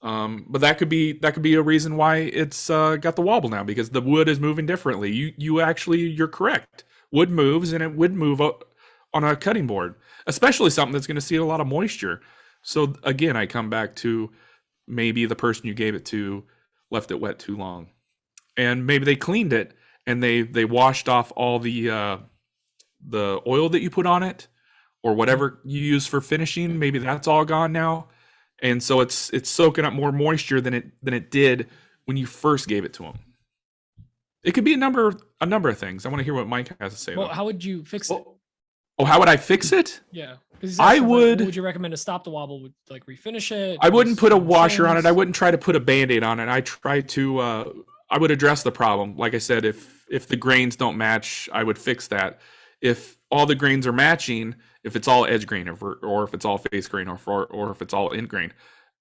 But that could be a reason why it's got the wobble now, because the wood is moving differently. You're correct. Wood moves, and it would move on a cutting board, especially something that's going to see a lot of moisture. So again, I come back to maybe the person you gave it to left it wet too long, and maybe they cleaned it and they washed off all the oil that you put on it or whatever you use for finishing. Maybe that's all gone now, and so it's soaking up more moisture than it did when you first gave it to them. It could be a number of things. I want to hear what Mike has to say. Well, how would you fix it? Oh, how would I fix it? Yeah, would you recommend to stop the wobble? Would like refinish it? I wouldn't put a washer on it. I wouldn't try to put a Band-Aid on it. I would address the problem. Like I said, if the grains don't match, I would fix that. If all the grains are matching, if it's all edge grain or if it's all face grain or if it's all in grain,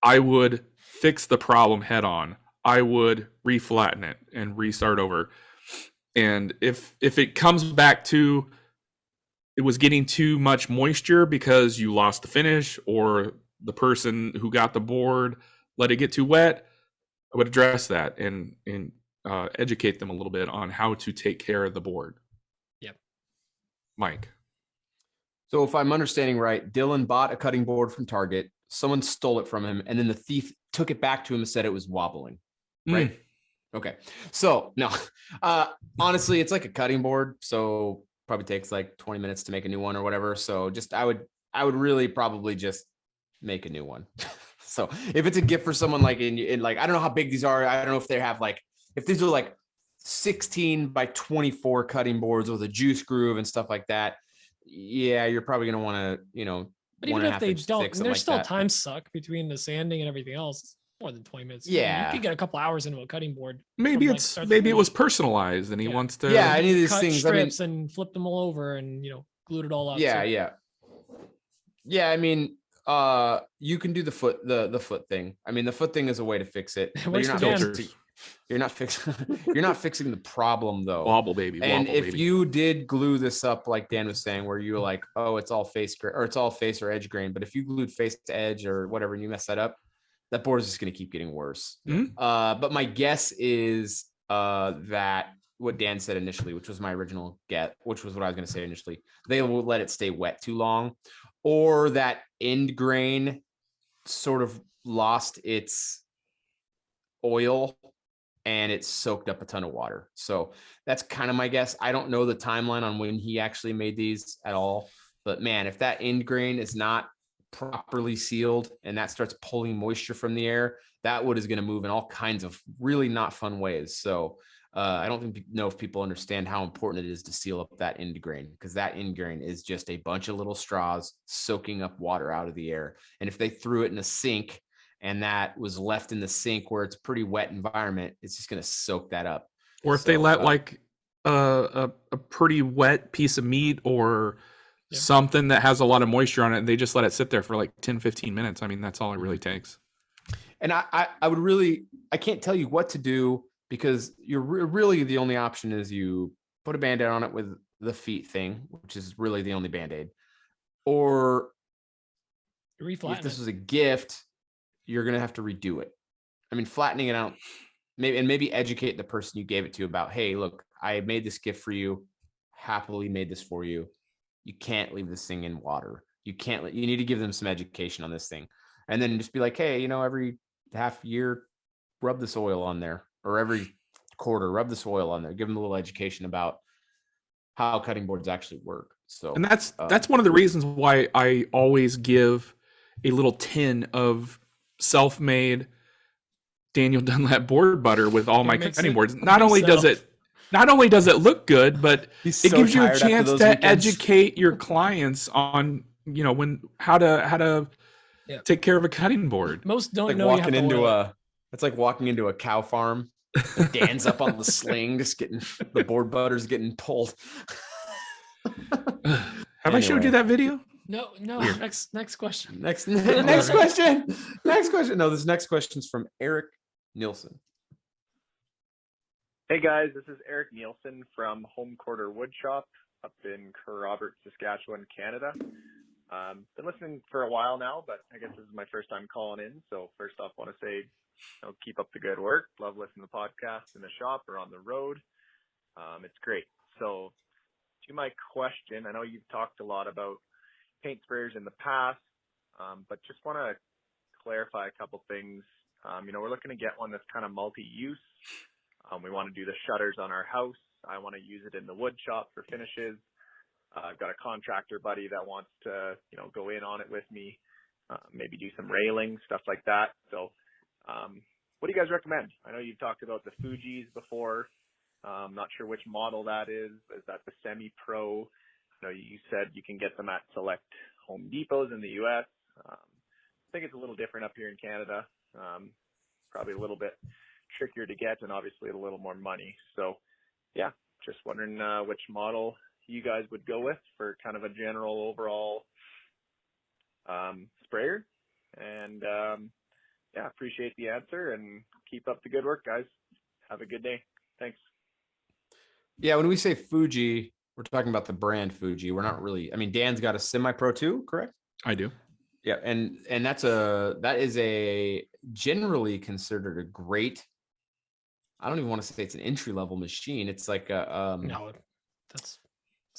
I would fix the problem head on. I would reflatten it and restart over. And if it comes back to it was getting too much moisture because you lost the finish or the person who got the board let it get too wet, I would address that and educate them a little bit on how to take care of the board. Yep. Mike. So if I'm understanding right, Dylan bought a cutting board from Target. Someone stole it from him, and then the thief took it back to him and said it was wobbling. Right? Okay. So no, honestly, it's like a cutting board. So probably takes like 20 minutes to make a new one or whatever. So just, I would really probably just make a new one. So if it's a gift for someone like in like, I don't know how big these are. I don't know if they have like, if these are like 16 by 24 cutting boards with a juice groove and stuff like that. Yeah. You're probably going to want to, but even if they don't, there's still time suck between the sanding and everything else. It's more than 20 minutes. Yeah. You could get a couple hours into a cutting board. Maybe it was personalized and he wants to. Yeah. Any of these cut things. strips and flip them all over and, glued it all up. Yeah. Yeah. Yeah. I mean, you can do the foot thing. I mean, the foot thing is a way to fix it. But you're not fixing the problem though. Wobble baby. And if you did glue this up, like Dan was saying, where you were like, oh, it's all face or it's all face or edge grain. But if you glued face to edge or whatever, and you mess that up, that board is just going to keep getting worse. Mm-hmm. But my guess is that what Dan said initially, which was my original get, which was what I was going to say initially, they will let it stay wet too long, or that end grain sort of lost its oil and it soaked up a ton of water. So that's kind of my guess. I don't know the timeline on when he actually made these at all, but man, if that end grain is not properly sealed and that starts pulling moisture from the air, that wood is going to move in all kinds of really not fun ways. So I don't know if people understand how important it is to seal up that end grain, because that end grain is just a bunch of little straws soaking up water out of the air. And if they threw it in a sink and that was left in the sink where it's a pretty wet environment, it's just going to soak that up. Or if they let like a pretty wet piece of meat or something that has a lot of moisture on it, and they just let it sit there for like 10-15 minutes. I mean, that's all it really takes. And I can't tell you what to do, because you're really the only option is you put a Band-Aid on it with the feet thing, which is really the only Band-Aid. Or if this was a gift, you're going to have to redo it. I mean, flattening it out, maybe educate the person you gave it to about, hey, look, I made this gift for you, happily made this for you. You can't leave this thing in water. You need to give them some education on this thing. And then just be like, hey, every half year, rub this oil on there, or every quarter, rub this oil on there. Give them a little education about how cutting boards actually work. So, and that's one of the reasons why I always give a little tin of self-made Daniel Dunlap board butter with all my cutting boards. Not only does it look good, but it gives you a chance to educate your clients on, how to take care of a cutting board. Most don't like know walking into it's like walking into a cow farm. Dan's up on the sling, just getting the board butters getting pulled. Have I showed you that video? No. Next question. Next question. Next question. No, this next question is from Eric Nielsen. Hey guys, this is Eric Nielsen from Home Quarter Wood Shop up in Kerrobert, Saskatchewan, Canada. Been listening for a while now, but I guess this is my first time calling in. So first off, I want to say, keep up the good work. Love listening to podcasts in the shop or on the road. It's great. So to my question, I know you've talked a lot about paint sprayers in the past, but just want to clarify a couple things. We're looking to get one that's kind of multi-use. We want to do the shutters on our house. I want to use it in the wood shop for finishes. I've got a contractor buddy that wants to, go in on it with me, maybe do some railing, stuff like that. So what do you guys recommend? I know you've talked about the Fujis before. I'm not sure which model that is. Is that the semi-pro? You said you can get them at select Home Depots in the U.S. I think it's a little different up here in Canada. Probably a little bit trickier to get and obviously a little more money. So yeah, just wondering which model you guys would go with for kind of a general overall sprayer. And appreciate the answer and keep up the good work, guys. Have a good day. Thanks. Yeah, when we say Fuji, we're talking about the brand Fuji. We're not really, Dan's got a semi-pro too, correct? I do. Yeah, and that is a generally considered a great, I don't even want to say it's an entry-level machine. It's like a it's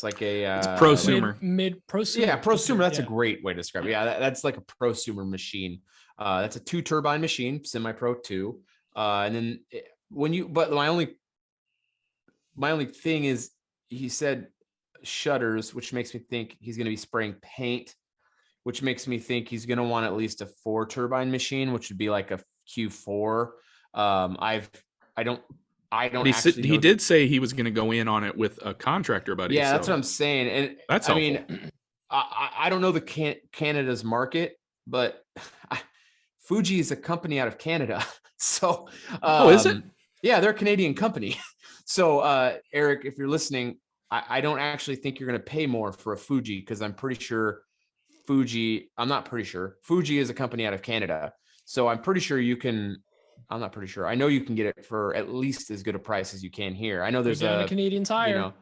like a it's prosumer. Mid prosumer. Yeah, prosumer. That's a great way to describe it. Yeah, that's like a prosumer machine. That's a 2-turbine machine, semi-pro 2. And then but my only thing is, he said shutters, which makes me think he's going to be spraying paint, which makes me think he's going to want at least a 4-turbine machine, which would be like a Q4. He did say he was going to go in on it with a contractor buddy. Yeah, that's what I'm saying. And that's helpful. I don't know Canada's market, but Fuji is a company out of Canada. So, is it? Yeah, they're a Canadian company. So, Eric, if you're listening, I don't actually think you're going to pay more for a Fuji, because I'm not pretty sure. Fuji is a company out of Canada. So I'm pretty sure I'm not pretty sure. I know you can get it for at least as good a price as you can here. I know there's a Canadian Tire.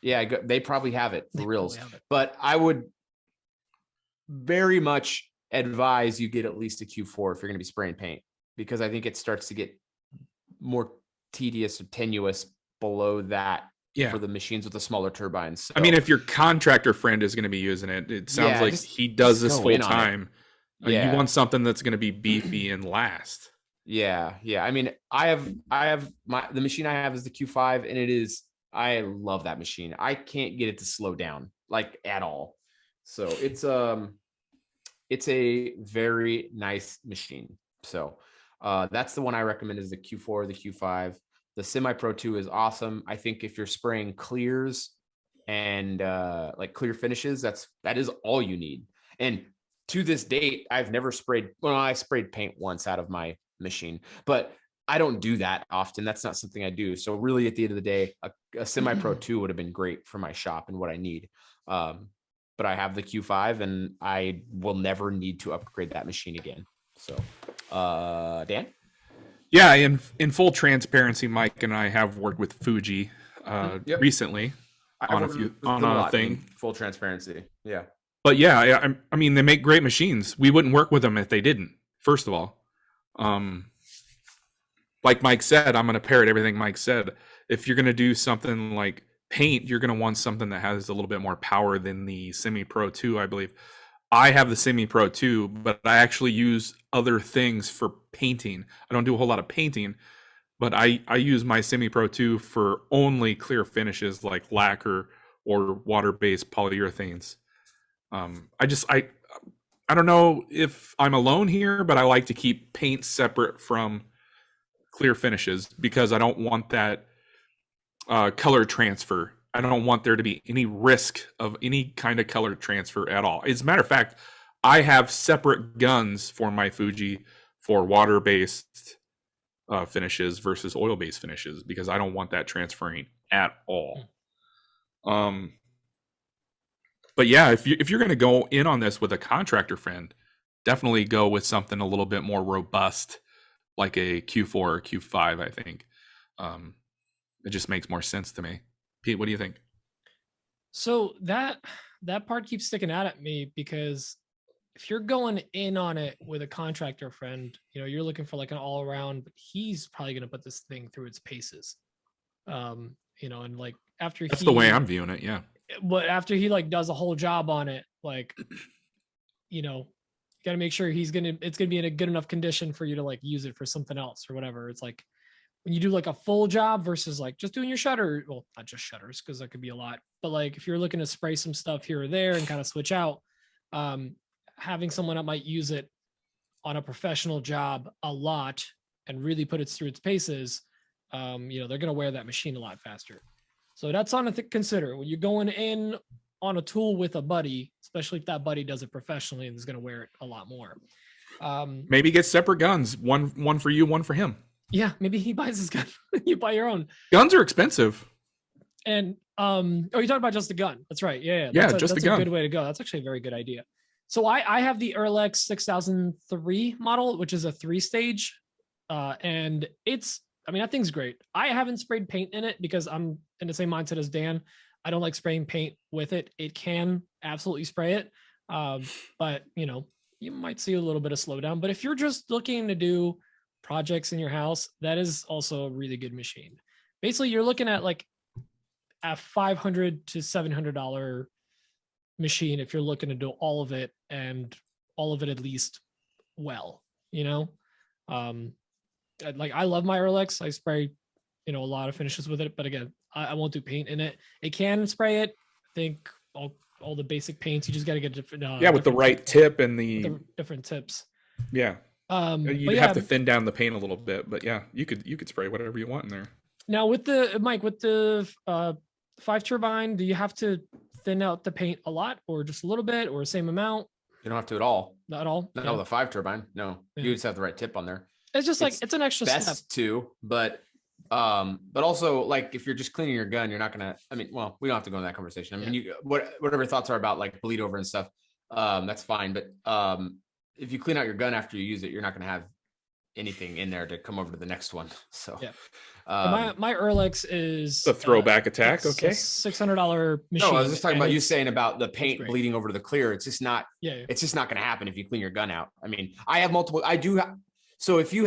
They probably have it for reals. But I would very much advise you get at least a Q4 if you're going to be spraying paint, because I think it starts to get more tedious or tenuous below that for the machines with the smaller turbines. So, if your contractor friend is going to be using it, it sounds like he does this full time. You want something that's going to be beefy and last. Yeah. The machine I have is the Q5, and I love that machine. I can't get it to slow down like at all. So it's a very nice machine. So that's the one I recommend, is the Q4 or the Q5. The Semi-Pro 2 is awesome. I think if you're spraying clears and like clear finishes, that is all you need. And to this date, I've never sprayed. Well, I sprayed paint once out of my machine, but I don't do that often. That's not something I do. So really, at the end of the day, a Semi-Pro 2 would have been great for my shop and what I need. But I have the Q5, and I will never need to upgrade that machine again. So, Dan? Yeah, in full transparency, Mike and I have worked with Fuji recently on a thing. Full transparency, yeah. But yeah, I mean, they make great machines. We wouldn't work with them if they didn't. First of all, like Mike said, I'm going to parrot everything Mike said. If you're going to do something like paint, you're going to want something that has a little bit more power than the Semi Pro 2, I believe. I have the Semi Pro 2, but I actually use other things for painting. I don't do a whole lot of painting, but I use my Semi Pro 2 for only clear finishes like lacquer or water-based polyurethanes. I don't know if I'm alone here, but I like to keep paint separate from clear finishes because I don't want that color transfer. I don't want there to be any risk of any kind of color transfer at all. As a matter of fact, I have separate guns for my Fuji for water-based finishes versus oil-based finishes because I don't want that transferring at all. But yeah, if you're going to go in on this with a contractor friend, definitely go with something a little bit more robust, like a Q4 or Q5. I think it just makes more sense to me. Pete, what do you think? So that part keeps sticking out at me because if you're going in on it with a contractor friend, you're looking for like an all around, but he's probably going to put this thing through its paces. And like after that's the way I'm viewing it. Yeah. But after he like does a whole job on it, like, you got to make sure it's going to be in a good enough condition for you to like use it for something else or whatever. It's like when you do like a full job versus like just doing your shutter, well, not just shutters, because that could be a lot, but like if you're looking to spray some stuff here or there and kind of switch out, having someone that might use it on a professional job a lot and really put it through its paces, they're going to wear that machine a lot faster. So that's something to consider when you're going in on a tool with a buddy, especially if that buddy does it professionally and is going to wear it a lot more. Maybe get separate guns, one for you, one for him. Yeah, maybe he buys his gun. You buy your own. Guns are expensive. And you're talking about just the gun. That's right. Yeah. That's a good way to go. That's actually a very good idea. So I have the Erlex 6003 model, which is a 3-stage, and that thing's great. I haven't sprayed paint in it because I'm in the same mindset as Dan. I don't like spraying paint with it. It can absolutely spray it. But you might see a little bit of slowdown, but if you're just looking to do projects in your house, that is also a really good machine. Basically, you're looking at like a $500 to $700 machine if you're looking to do all of it and all of it at least well. Like I love my Erlex. I spray, a lot of finishes with it, but again, I won't do paint in it. It can spray it. I think all the basic paints, you just got to get different. With the right tip and the different tips. Yeah. You'd have to thin down the paint a little bit, but yeah, you could spray whatever you want in there. Now with the 5 turbine, do you have to thin out the paint a lot or just a little bit or same amount? You don't have to at all. Not at all. No, the 5 turbine. No, you just have the right tip on there. It's just like it's an extra best step too, but also like if you're just cleaning your gun, you're not gonna. We don't have to go in that conversation. Whatever your thoughts are about like bleed over and stuff, that's fine. But if you clean out your gun after you use it, you're not gonna have anything in there to come over to the next one. So yeah. My Erlex is a throwback attack. Okay, $600 machine. No, I was just talking about you saying about the paint bleeding over to the clear. It's just not. Yeah. It's just not going to happen if you clean your gun out. I have multiple. I do. So if you're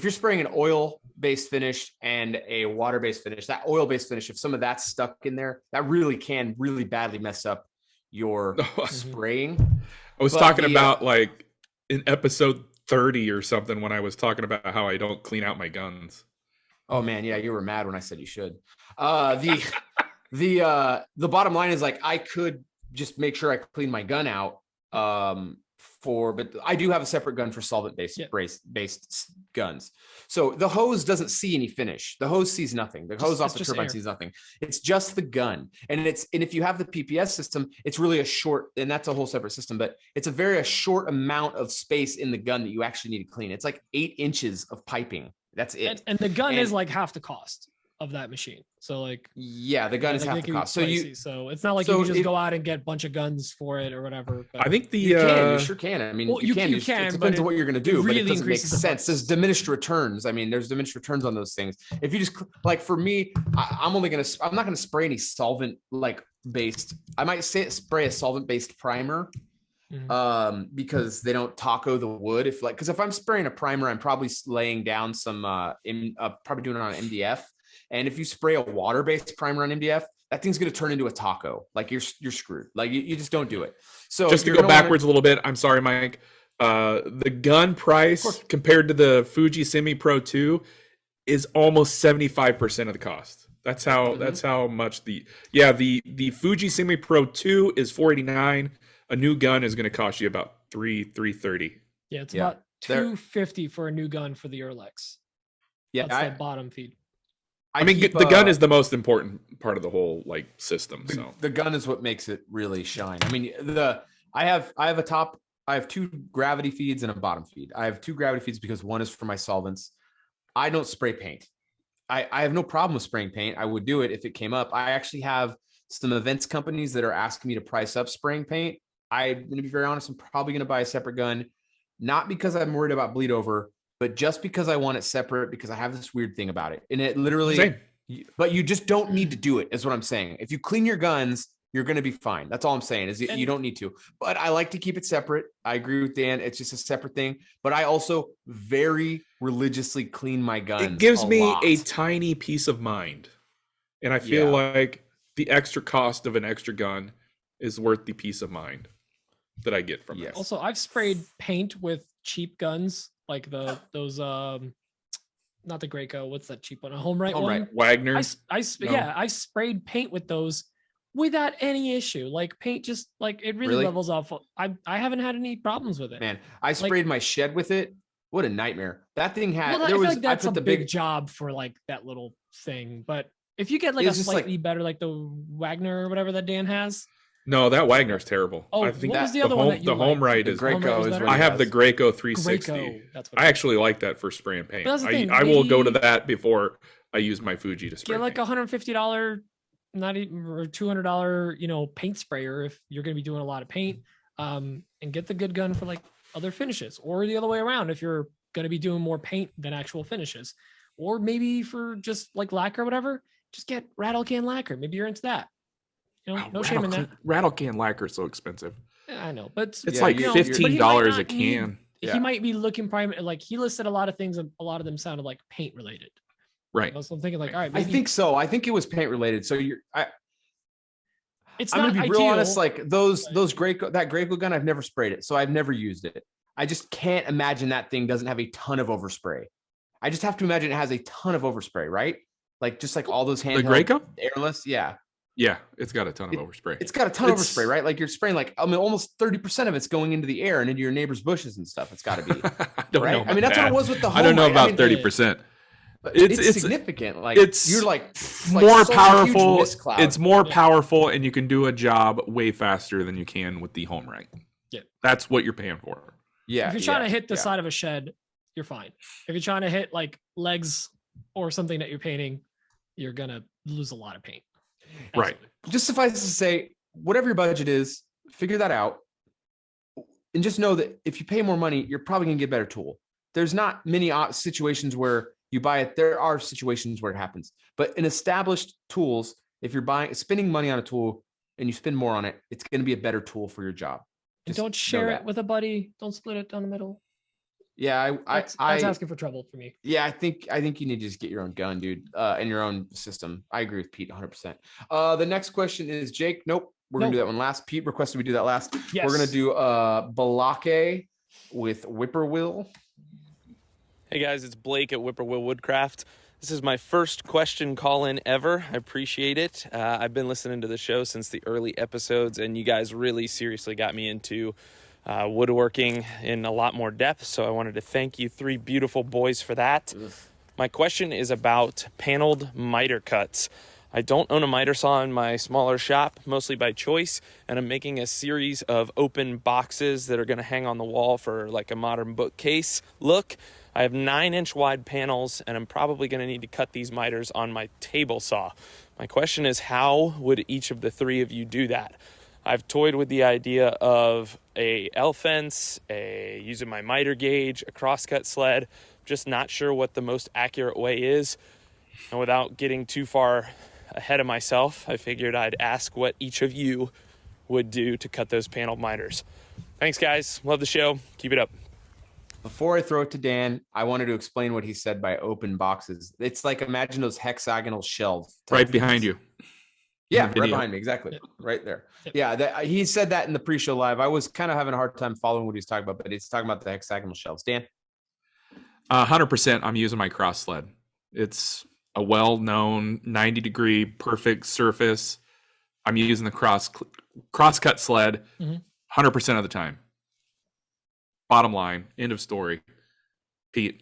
spraying an oil-based finish and a water-based finish, that oil-based finish, if some of that's stuck in there, that really can really badly mess up your spraying. I was talking about like in episode 30 or something when I was talking about how I don't clean out my guns. Oh man, yeah, you were mad when I said you should. The bottom line is like I could just make sure I clean my gun out. But I do have a separate gun for solvent-based based guns. So the hose doesn't see any finish. The hose sees nothing. The hose off the turbine sees nothing. It's just the gun. And if you have the PPS system, it's really a short, and that's a whole separate system, but it's a short amount of space in the gun that you actually need to clean. It's like 8 inches of piping. That's it. And the gun is like half the cost of that machine. So like, yeah, the gun is half the cost. So it's not like you can just go out and get a bunch of guns for it or whatever. But I think you sure can. You can. It depends on what you're going to do, but it doesn't make sense. There's diminished returns. There's diminished returns on those things. If you just like for me, I'm not going to spray any solvent like based. I might spray a solvent based primer because they don't taco the wood. Because if I'm spraying a primer, I'm probably laying down some probably doing it on MDF. And if you spray a water-based primer on MDF, that thing's going to turn into a taco. Like you're screwed. Like you just don't do it. So just to go backwards a little bit, I'm sorry, Mike. The gun price compared to the Fuji Semi Pro 2 is almost 75% of the cost. That's how much the Fuji Semi Pro 2 is $489. A new gun is going to cost you about $330. Yeah, it's about $250 for a new gun for the Urlex. Yeah, that's the bottom feed. I mean, the gun is the most important part of the whole system. So the gun is what makes it really shine. I mean, I have two gravity feeds and a bottom feed. I have two gravity feeds because one is for my solvents. I don't spray paint. I have no problem with spraying paint. I would do it if it came up. I actually have some events companies that are asking me to price up spraying paint. I'm going to be very honest. I'm probably going to buy a separate gun, not because I'm worried about bleed over, but just because I want it separate, because I have this weird thing about it. And it literally, but you just don't need to do it, is what I'm saying. If you clean your guns, you're going to be fine. That's all I'm saying is you don't need to, but I like to keep it separate. I agree with Dan. It's just a separate thing, but I also very religiously clean my guns. It gives me a tiny peace of mind. And I feel like the extra cost of an extra gun is worth the peace of mind that I get from it. Also, I've sprayed paint with cheap guns, like those not the Graco. What's that cheap one? A home right one? Wagner. I sprayed paint with those without any issue. Like paint just it really levels off. I haven't had any problems with it. Man, I sprayed my shed with it. What a nightmare. That thing had that's a big job for that little thing. But if you get a slightly better, like the Wagner or whatever that Dan has. No, that Wagner's terrible. Oh, I think what was the other one that you the home right is Graco. I have the Graco 360. Graco, I actually like that for spraying paint. I will go to that before I use my Fuji to spray. Get $150, not even or $200, paint sprayer if you're going to be doing a lot of paint. And get the good gun for other finishes, or the other way around if you're going to be doing more paint than actual finishes, or maybe for just lacquer or whatever, just get rattle can lacquer. Maybe you're into that. No shame in that. Rattle can lacquer is so expensive. Yeah, I know, but it's $15 a can. He might be looking he listed a lot of things, and a lot of them sounded like paint related. Right. So I'm thinking all right. I think so. I think it was paint related. So I'm going to be real honest. Those that Graco gun, I've never sprayed it, so I've never used it. I just can't imagine that thing doesn't have a ton of overspray. I just have to imagine it has a ton of overspray, right? Just all those handheld, the Graco airless, yeah. Yeah, it's got a ton of overspray. It's got a ton of overspray, right? You're spraying almost 30% of it's going into the air and into your neighbor's bushes and stuff. It's got to be. I don't know. I mean, that's what it was with the home. I don't know about 30%. It's significant. You're more powerful. It's more powerful, and you can do a job way faster than you can with the home right. Yeah, that's what you're paying for. Yeah. If you're trying to hit the side of a shed, you're fine. If you're trying to hit legs or something that you're painting, you're gonna lose a lot of paint. Right. Just suffice to say, whatever your budget is, figure that out. And just know that if you pay more money, you're probably going to get a better tool. There's not many situations where you buy it. There are situations where it happens. But in established tools, if you're spending money on a tool and you spend more on it, it's going to be a better tool for your job. And don't share it with a buddy. Don't split it down the middle. Yeah, that's asking for trouble for me. Yeah, I think you need to just get your own gun, dude, and your own system. I agree with Pete 100%. The next question is Jake. Nope, we're gonna do that one last. Pete requested we do that last. Yes. We're gonna do Balake with Whippoorwill. Hey guys, it's Blake at Whippoorwill Woodcraft. This is my first question call-in ever. I appreciate it. I've been listening to the show since the early episodes, and you guys really seriously got me into woodworking in a lot more depth, so I wanted to thank you three beautiful boys for that. My question is about paneled miter cuts. I don't own a miter saw in my smaller shop, mostly by choice, and I'm making a series of open boxes that are going to hang on the wall for a modern bookcase look. I have 9-inch wide panels, and I'm probably going to need to cut these miters on my table saw. My question is, how would each of the three of you do that? I've toyed with the idea of a L-fence, using my miter gauge, a crosscut sled. Just not sure what the most accurate way is. And without getting too far ahead of myself, I figured I'd ask what each of you would do to cut those panel miters. Thanks, guys. Love the show. Keep it up. Before I throw it to Dan, I wanted to explain what he said by open boxes. It's like, imagine those hexagonal shelves. Right behind you. Yeah, right behind me. Exactly. Right there. Yeah, he said that in the pre-show live. I was kind of having a hard time following what he's talking about, but he's talking about the hexagonal shelves. Dan? 100%. I'm using my cross sled. It's a well-known 90-degree perfect surface. I'm using the cross-cut sled 100% of the time. Bottom line, end of story. Pete?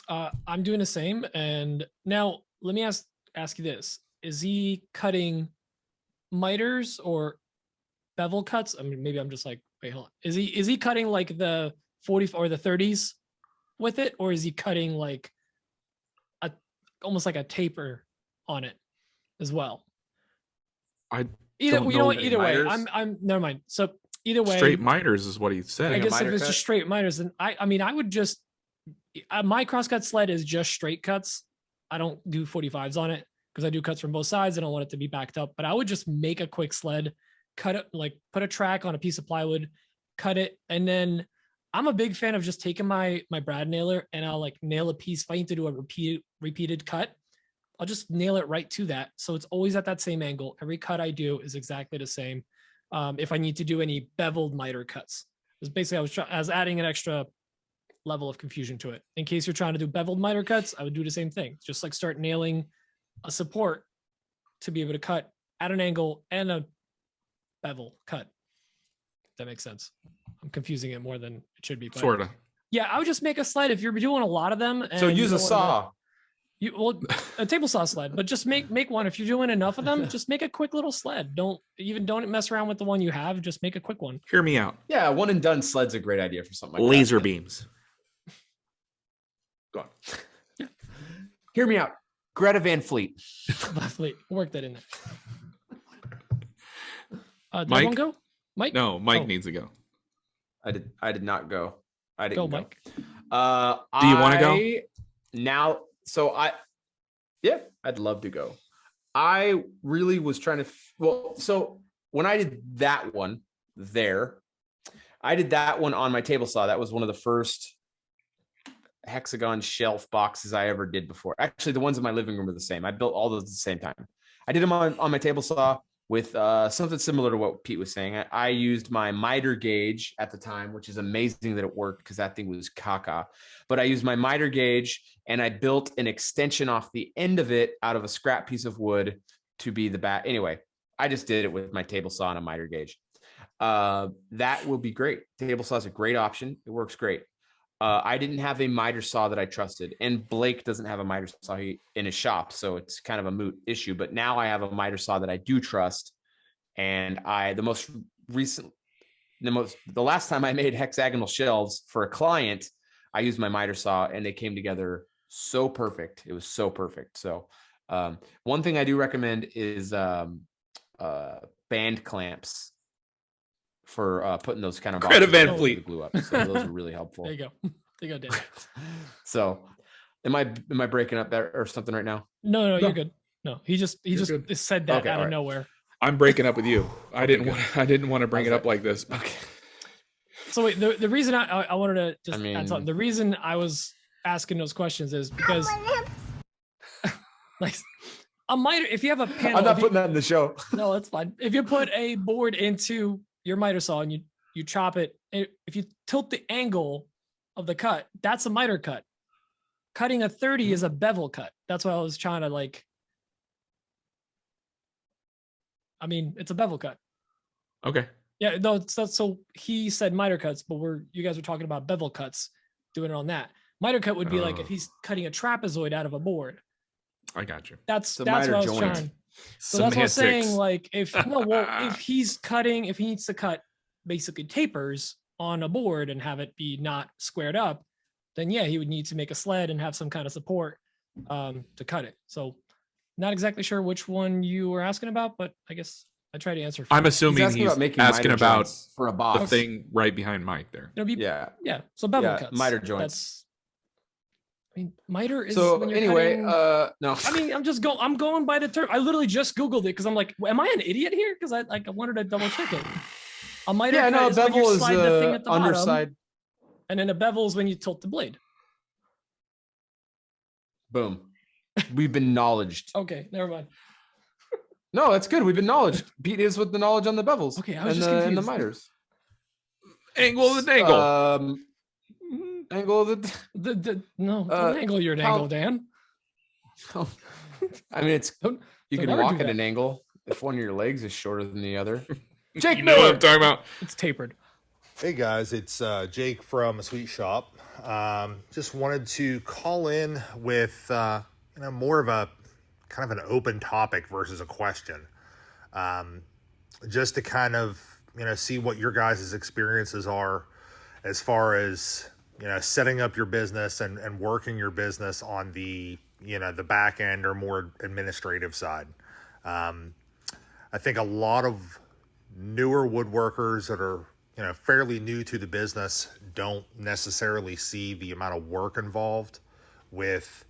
I'm doing the same. And now let me ask you this. Is he cutting miters or bevel cuts? I mean, maybe I'm just like, wait, hold on. Is he cutting like the 40 or the 30s with it? Or is he cutting like almost like a taper on it as well? Either way, I'm never mind. So either way, straight miters is what he said. I guess if it's just straight miters, then I mean, I would just my crosscut sled is just straight cuts. I don't do 45s on it because I do cuts from both sides. I don't want it to be backed up, but I would just make a quick sled, cut it, like put a track on a piece of plywood, cut it, and then I'm a big fan of just taking my brad nailer and I'll like nail a piece. If I need to do a repeated cut, I'll just nail it right to that. So it's always at that same angle. Every cut I do is exactly the same. If I need to do any beveled miter cuts, because basically I was adding an extra level of confusion to it. In case you're trying to do beveled miter cuts, I would do the same thing. Just like start nailing a support to be able to cut at an angle and a bevel cut. If that makes sense. I'm confusing it more than it should be. Sort of. Yeah, I would just make a sled if you're doing a lot of them. So use a saw. A table saw sled, but just make one. If you're doing enough of them, just make a quick little sled. Don't mess around with the one you have. Just make a quick one. Hear me out. Yeah, one and done sled's a great idea for something like laser that. beams. Go on. Yeah. Hear me out. Greta Van Fleet. Work that in there. Mike? One go? Mike? No, Mike needs to go. I did not go. I didn't go. Mike. Do you want to go? Now, so I'd love to go. I really was trying to, so when I did that one there, I did that one on my table saw. That was one of the first hexagon shelf boxes I ever did before. Actually, the ones in my living room are the same. I built all those at the same time. I did them on my table saw with something similar to what Pete was saying. I used my miter gauge at the time, which is amazing that it worked because that thing was caca. But I used my miter gauge and I built an extension off the end of it out of a scrap piece of wood to be the back. Anyway, I just did it with my table saw and a miter gauge. That will be great. Table saw is a great option. It works great. I didn't have a miter saw that I trusted, and Blake doesn't have a miter saw in his shop, so it's kind of a moot issue. But now I have a miter saw that I do trust, and the last time I made hexagonal shelves for a client, I used my miter saw, and they came together so perfect. It was so perfect. So one thing I do recommend is band clamps for putting those kind of Greta Van Fleet glue up. So those are really helpful. There you go, Dan. So am I breaking up there or something right now? No, you're good. No, he just said that out of nowhere. I'm breaking up with you. I didn't want to bring it up like this. Okay. So wait, the reason I wanted to just add something. The reason I was asking those questions is because like a miter, if you have a panel, I'm not putting that in the show. No, that's fine. If you put a board into your miter saw and you chop it, if you tilt the angle of the cut, that's a miter cut. Cutting a 30 is a bevel cut. That's why I was trying to it's a bevel cut. Okay. Yeah, no, so he said miter cuts, but you guys were talking about bevel cuts, doing it on that. Miter cut would be like if he's cutting a trapezoid out of a board. I got you. That's what I was trying. So that's what I was saying. Like if he needs to cut basically tapers on a board and have it be not squared up, then yeah, he would need to make a sled and have some kind of support to cut it. So not exactly sure which one you were asking about, but I guess I try to answer. I'm assuming he's asking about for a box. The thing right behind Mike there. Yeah. So bevel cuts. Miter joints. Miter is. So anyway, cutting... no. I mean, I'm going by the term. I lliterally just Googled it because I'm like, am I an idiot here? Because I wanted to double check it. A miter Yeah, cut no, a is when you bevel is slide the thing at the underside. bottom, and then a bevel is when you tilt the blade. Boom. We've been knowledged. Okay, never mind. No, that's good. We've been knowledged. Pete is with the knowledge on the bevels. Okay, I was and just the confused. miters. Angle of the dangle. Angle of the don't angle your dangle, Dan. I mean, you can never walk do at that. an angle if one of your legs is shorter than the other. Jake You know what I'm talking about. It's tapered. Hey guys, it's Jake from a sweet shop. Just wanted to call in with more of a kind of an open topic versus a question, just to kind of see what your guys' experiences are as far as setting up your business and working your business on the the back end or more administrative side. I think a lot of newer woodworkers that are fairly new to the business don't necessarily see the amount of work involved with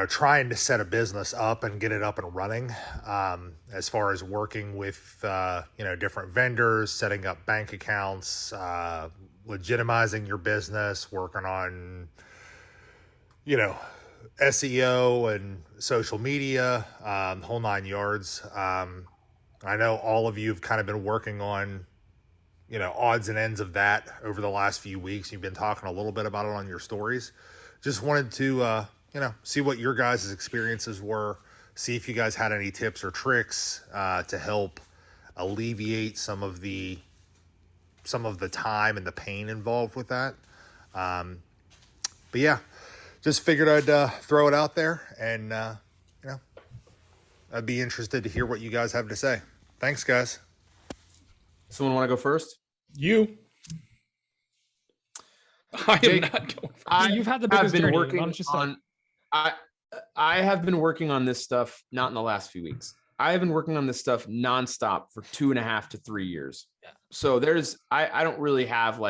trying to set a business up and get it up and running, as far as working with different vendors, setting up bank accounts, legitimizing your business, working on SEO and social media, whole nine yards. I know all of you have kind of been working on odds and ends of that over the last few weeks. You've been talking a little bit about it on your stories. Just wanted to, see what your guys' experiences were, see if you guys had any tips or tricks to help alleviate some of the time and the pain involved with that. But yeah, just figured I'd throw it out there, and I'd be interested to hear what you guys have to say. Thanks, guys. Someone want to go first? You. I am Jake, not going. You've had the I've biggest been journey. working Why don't you start? I have been working on this stuff not in the last few weeks. I have been working on this stuff nonstop for 2.5 to 3 years. Yeah. So I don't really have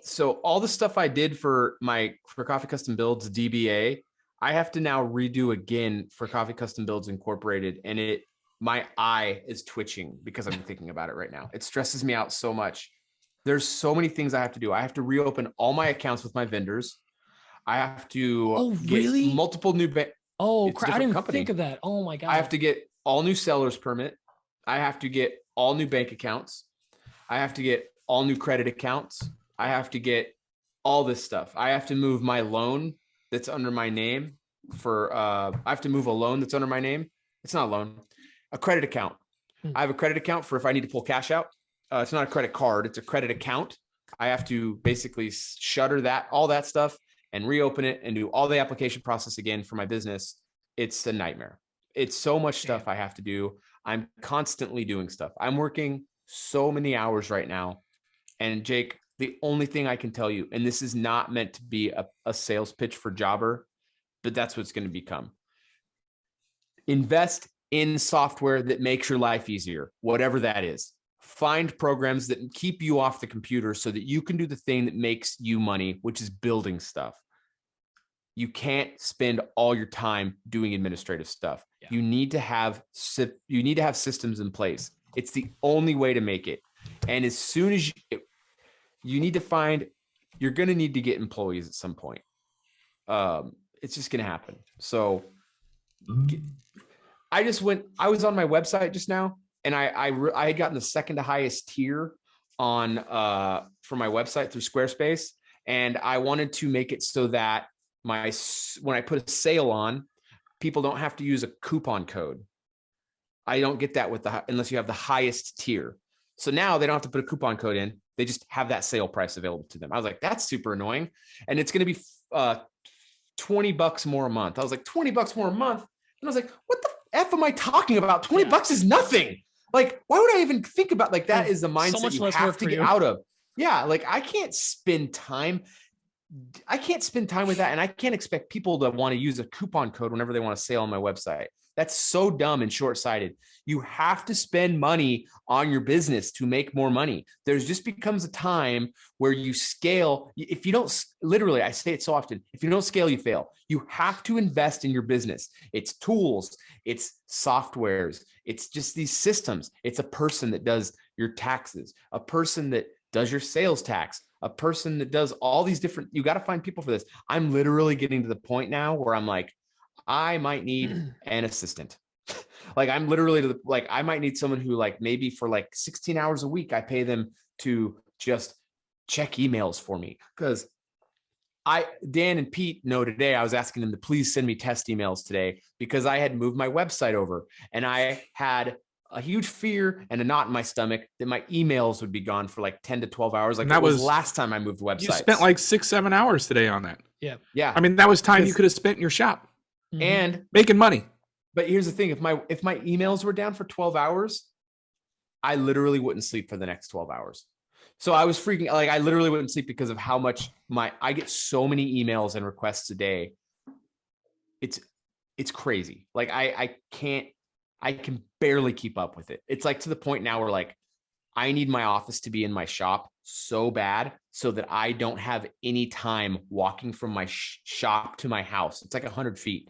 so all the stuff I did for Coffee Custom Builds DBA, I have to now redo again for Coffee Custom Builds Incorporated. And my eye is twitching because I'm thinking about it right now. It stresses me out so much. There's so many things I have to do. I have to reopen all my accounts with my vendors. I have to get multiple new Oh, crap. I didn't think of that. Oh my God. I have to get all new seller's permit. I have to get all new bank accounts. I have to get all new credit accounts. I have to get all this stuff. I have to move my loan that's under my name I have to move a loan that's under my name. It's not a loan, a credit account. I have a credit account for if I need to pull cash out. It's not a credit card. It's a credit account. I have to basically shutter all that stuff and reopen it and do all the application process again for my business. It's a nightmare. It's so much stuff I have to do. I'm constantly doing stuff. I'm working so many hours right now. And Jake, the only thing I can tell you, and this is not meant to be a sales pitch for Jobber, but that's what it's going to become. Invest in software that makes your life easier, whatever that is. Find programs that keep you off the computer so that you can do the thing that makes you money, which is building stuff. You can't spend all your time doing administrative stuff. Yeah. You need to have systems in place. It's the only way to make it. And as soon as you need to you're going to need to get employees at some point. It's just going to happen. So I was on my website just now, and I had gotten the second to highest tier on for my website through Squarespace. And I wanted to make it so that when I put a sale on, people don't have to use a coupon code. I don't get that unless you have the highest tier. So now they don't have to put a coupon code in. They just have that sale price available to them. I was like, that's super annoying. And it's going to be $20 more a month. I was like, $20 more a month. And I was like, what the F am I talking about? $20 is nothing. Like, why would I even think about that is the mindset you have to get out of. Yeah. Like I can't spend time. I can't spend time with that. And I can't expect people to want to use a coupon code whenever they want to sale on my website. That's so dumb and short-sighted. You have to spend money on your business to make more money. There's just becomes a time where you scale. If you don't, literally, I say it so often, if you don't scale, you fail. You have to invest in your business. It's tools, it's softwares, it's just these systems. It's a person that does your taxes, a person that does your sales tax, a person that does all these different, you got to find people for this. I'm literally getting to the point now where I'm like, I might need an assistant. Like I'm literally to the, like, I might need someone who like maybe for like 16 hours a week, I pay them to just check emails for me. Cause Dan and Pete know today, I was asking them to please send me test emails today because I had moved my website over and I had a huge fear and a knot in my stomach that my emails would be gone for like 10 to 12 hours. Like and that it was was last time I moved websites. You spent like 6-7 hours today on that. Yeah. Yeah. I mean, that was time you could have spent in your shop and making money. But here's the thing. If my emails were down for 12 hours, I literally wouldn't sleep for the next 12 hours. So I was freaking, like, I literally wouldn't sleep because of how much I get so many emails and requests a day. It's crazy. Like I can barely keep up with it. It's like to the point now where like, I need my office to be in my shop so bad so that I don't have any time walking from my shop to my house. It's like 100 feet.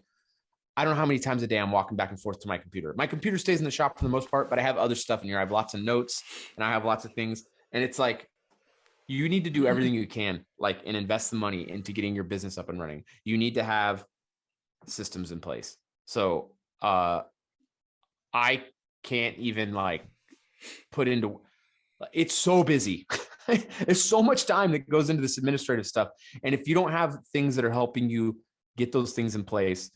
I don't know how many times a day I'm walking back and forth to my computer. My computer stays in the shop for the most part, but I have other stuff in here. I have lots of notes and I have lots of things. And it's like, you need to do everything you can, like, and invest the money into getting your business up and running. You need to have systems in place. So I can't even like put into, it's so busy. There's so much time that goes into this administrative stuff. And if you don't have things that are helping you get those things in place,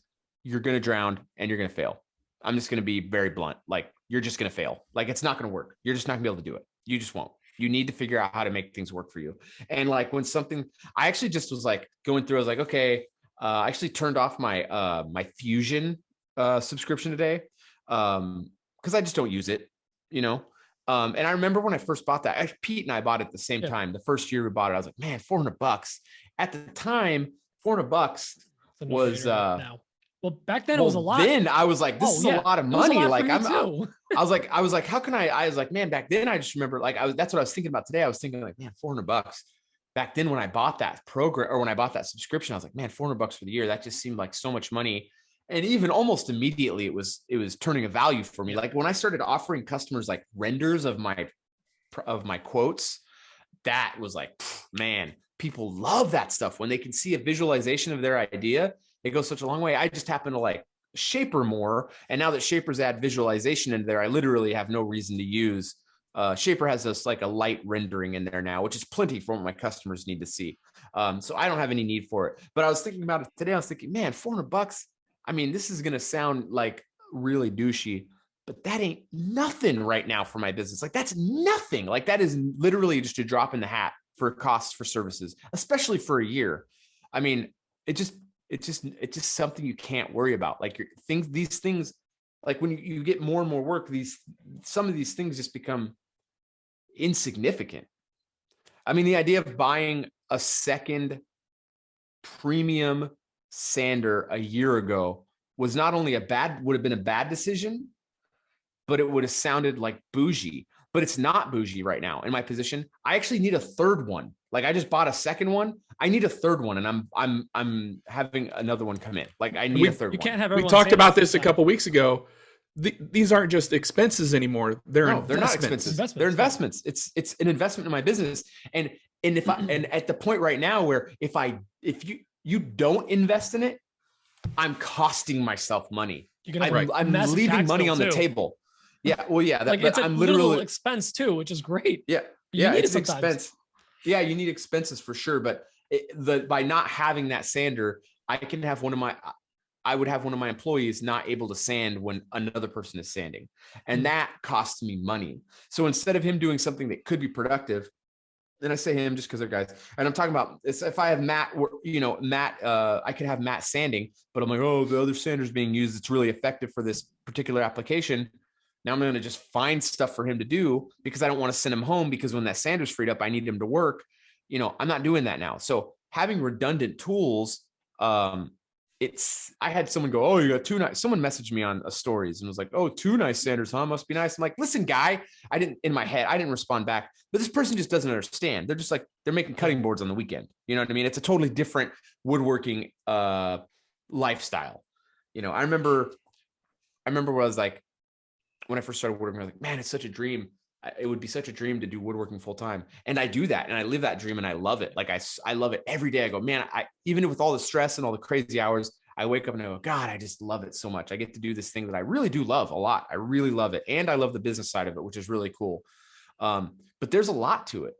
you're going to drown and you're going to fail. I'm just going to be very blunt. Like, you're just going to fail. Like, it's not going to work. You're just not gonna be able to do it. You just won't. You need to figure out how to make things work for you. And like when something, I actually just was like going through, I was like, okay, I actually turned off my, my Fusion subscription today. Cause I just don't use it, you know? And I remember when I first bought that, Pete and I bought it at the same time. The first year we bought it, I was like, man, $400. At the time, $400 was, now. Well, back then it was a lot. Then I was like, this is a lot of money. Like I was like, how can I was like, man, back then I just remember like, that's what I was thinking about today. I was thinking like, man, $400 back then when I bought that program or when I bought that subscription, I was like, man, $400 for the year. That just seemed like so much money. And even almost immediately it was turning a value for me. Like when I started offering customers like renders of my quotes, that was like, man, people love that stuff. When they can see a visualization of their idea, it goes such a long way. I just happen to like Shaper more. And now that Shaper's add visualization into there, I literally have no reason to use. Shaper has this like a light rendering in there now, which is plenty for what my customers need to see. So I don't have any need for it. But I was thinking about it today. I was thinking, man, $400. I mean, this is going to sound like really douchey, but that ain't nothing right now for my business. Like that's nothing. Like that is literally just a drop in the hat for costs for services, especially for a year. I mean, it's just something you can't worry about. Like these things, like when you get more and more work, some of these things just become insignificant. I mean, the idea of buying a second premium sander a year ago was not only would have been a bad decision, but it would have sounded like bougie. But it's not bougie right now in my position. I actually need a third one. Like I just bought a second one. I need a third one, and I'm having another one come in. Like I need a third one. You can't have. We talked about this a couple weeks ago. These aren't just expenses anymore. They're not expenses. They're investments. It's an investment in my business. And if and at the point right now where if you don't invest in it, I'm costing myself money. I'm leaving money on the table. Yeah. Well, yeah. It's a little expense too, which is great. Yeah. Yeah. It's expense. Yeah. You need expenses for sure. But by not having that sander, I would have one of my employees not able to sand when another person is sanding. And that costs me money. So instead of him doing something that could be productive, then I say him just because they're guys. And I'm talking about if I have Matt, I could have Matt sanding, but I'm like, oh, the other sander's being used. It's really effective for this particular application. Now I'm going to just find stuff for him to do because I don't want to send him home because when that sander's freed up, I need him to work. I'm not doing that now. So having redundant tools, I had someone go, oh, you got two nice, someone messaged me on a stories and was like, oh, two nice sanders, huh? Must be nice. I'm like, listen, guy, I didn't respond back, but this person just doesn't understand. They're just like, they're making cutting boards on the weekend. You know what I mean? It's a totally different woodworking lifestyle. You know, I remember when I was like, when I first started woodworking, I was like, man, it's such a dream. It would be such a dream to do woodworking full time. And I do that and I live that dream and I love it. Like I love it every day. I go, man, even with all the stress and all the crazy hours, I wake up and I go, God, I just love it so much. I get to do this thing that I really do love a lot. I really love it. And I love the business side of it, which is really cool. But there's a lot to it.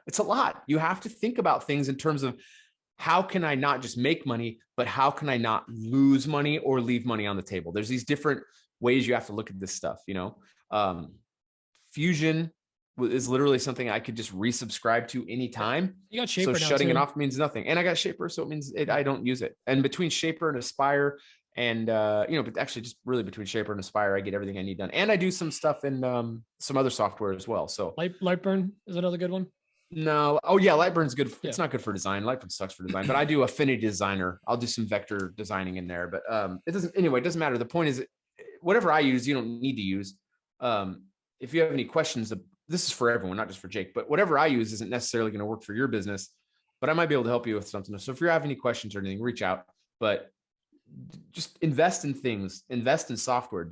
It's a lot. You have to think about things in terms of how can I not just make money, but how can I not lose money or leave money on the table? There's these different ways you have to look at this stuff, you know? Fusion is literally something I could just resubscribe to anytime. You got Shaper so shutting it off means nothing. And I got Shaper, so it means I don't use it. And between Shaper and Aspire and, but actually just really between Shaper and Aspire, I get everything I need done. And I do some stuff in some other software as well. So Lightburn is another good one. No. Oh yeah. Lightburn's good. Yeah. It's not good for design. Lightburn sucks for design, but I do Affinity Designer. I'll do some vector designing in there, but it doesn't matter. The point is whatever I use, you don't need to use. If you have any questions, this is for everyone, not just for Jake, but whatever I use isn't necessarily going to work for your business, but I might be able to help you with something. So if you have any questions or anything, reach out, but just invest in things, invest in software.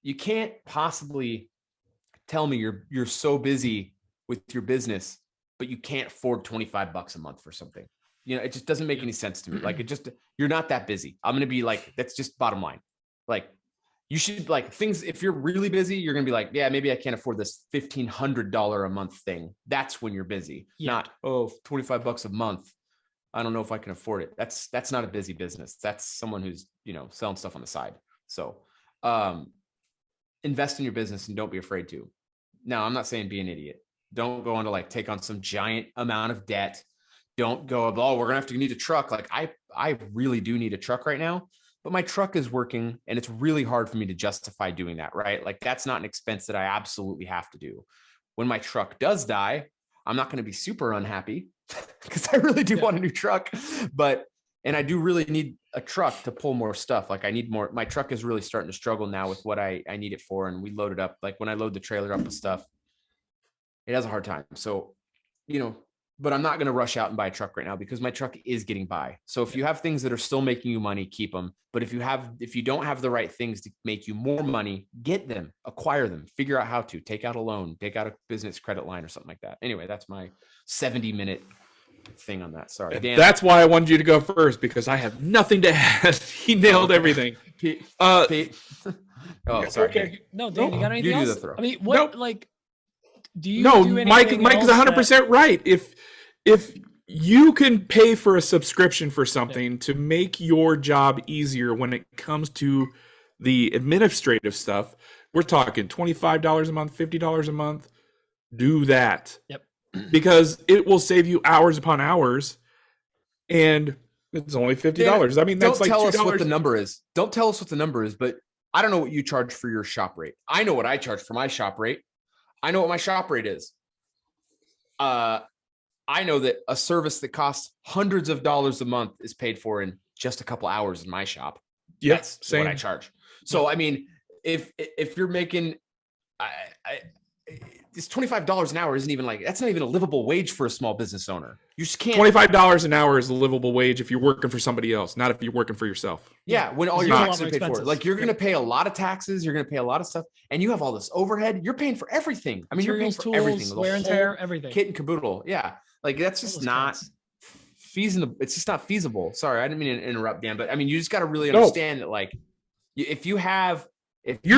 You can't possibly tell me you're so busy with your business, but you can't afford $25 a month for something. You know, it just doesn't make any sense to me. Like you're not that busy. I'm going to be like, that's just bottom line. Like, you should like things. If you're really busy, you're going to be like, yeah, maybe I can't afford this $1,500 a month thing. That's when you're busy, not, $25 a month. I don't know if I can afford it. That's not a busy business. That's someone who's, selling stuff on the side. So, invest in your business and don't be afraid to. Now, I'm not saying be an idiot. Don't go on to like take on some giant amount of debt. Don't go, oh, we're going to need a truck. Like I really do need a truck right now. But my truck is working and it's really hard for me to justify doing that, right? Like that's not an expense that I absolutely have to do. When my truck does die, I'm not going to be super unhappy because I really do want a new truck, and I do really need a truck to pull more stuff. Like I need more, my truck is really starting to struggle now with what I need it for. And we load it up. Like when I load the trailer up with stuff, it has a hard time. So, but I'm not going to rush out and buy a truck right now because my truck is getting by. So if you have things that are still making you money, keep them. But if you don't have the right things to make you more money, get them, acquire them, figure out how to take out a loan, take out a business credit line or something like that. Anyway, that's my 70-minute thing on that. Sorry, Dan. That's why I wanted you to go first because I have nothing to add. He nailed everything. Pete. Oh, sorry. Okay. No, Dan, you got anything else? You do the throw. I mean, what like? Do you Mike is 100% right. If you can pay for a subscription for something to make your job easier when it comes to the administrative stuff, we're talking $25 a month, $50 a month, do that. Yep. Because it will save you hours upon hours and it's only $50. Dan, I mean, that's like $2. Don't tell us what the number is. Don't tell us what the number is, but I don't know what you charge for your shop rate. I know what I charge for my shop rate. I know what my shop rate is. I know that a service that costs hundreds of dollars a month is paid for in just a couple hours in my shop. Yes, that's what I charge. So, I mean, if you're making, this $25 an hour isn't even that's not even a livable wage for a small business owner. You just can't. $25 an hour is a livable wage if you're working for somebody else, not if you're working for yourself. Yeah, when all your taxes are paid for. Like you're going to pay a lot of taxes, you're going to pay a lot of stuff, and you have all this overhead. You're paying for everything. I mean, you're paying for everything. Wear and tear, everything. Kit and caboodle. Yeah, like that's just not feasible. It's just not feasible. Sorry, I didn't mean to interrupt, Dan, but I mean, you just got to really understand that, like, if you're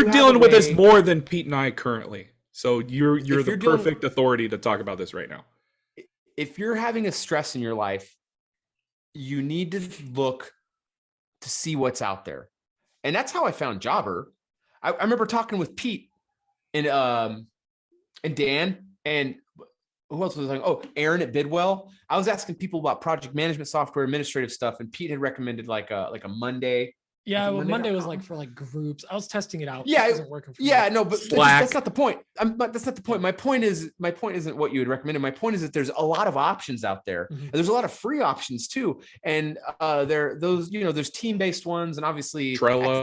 dealing with this more than Pete and I currently. So you're the perfect authority to talk about this right now. If you're having a stress in your life, you need to look to see what's out there. And that's how I found Jobber. I remember talking with Pete and Dan and who else was I talking? Oh, Aaron at Bidwell. I was asking people about project management software, administrative stuff, and Pete had recommended like a Monday Yeah, well, Monday was like for like groups. I was testing it out. Yeah, it wasn't working for me. yeah, no, but Slack. that's not the point. But that's not the point. My point isn't what you would recommend. And my point is that there's a lot of options out there. Mhm. And there's a lot of free options too. And there's team-based ones, and obviously Trello.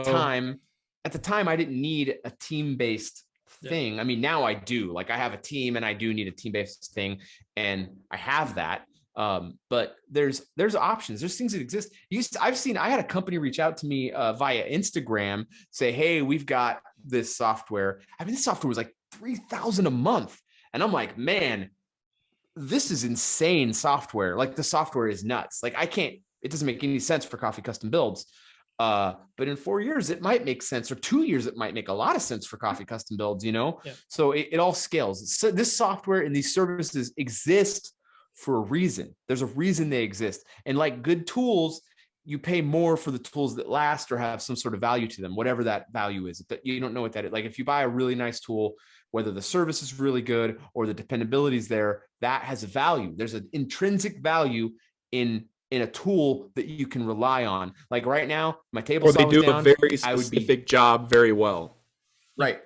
at the time I didn't need a team-based thing. I mean, now I do. Like I have a team, and I do need a team-based thing, and I have that. But there's options. There's things that exist. I had a company reach out to me via Instagram, say, hey, we've got this software. I mean, this software was like $3,000 a month. And I'm like, man, this is insane software. Like the software is nuts. Like it doesn't make any sense for coffee custom builds. But in 4 years, it might make sense, or 2 years, it might make a lot of sense for coffee custom builds, Yeah. So it all scales. So this software and these services exist for a reason. There's a reason they exist. And like good tools, you pay more for the tools that last or have some sort of value to them, whatever that value is. But you don't know what that is. Like if you buy a really nice tool, whether the service is really good or the dependability is there, that has a value. There's an intrinsic value in a tool that you can rely on. Like right now, my table saw was down. Or they do a very specific job very well. Right.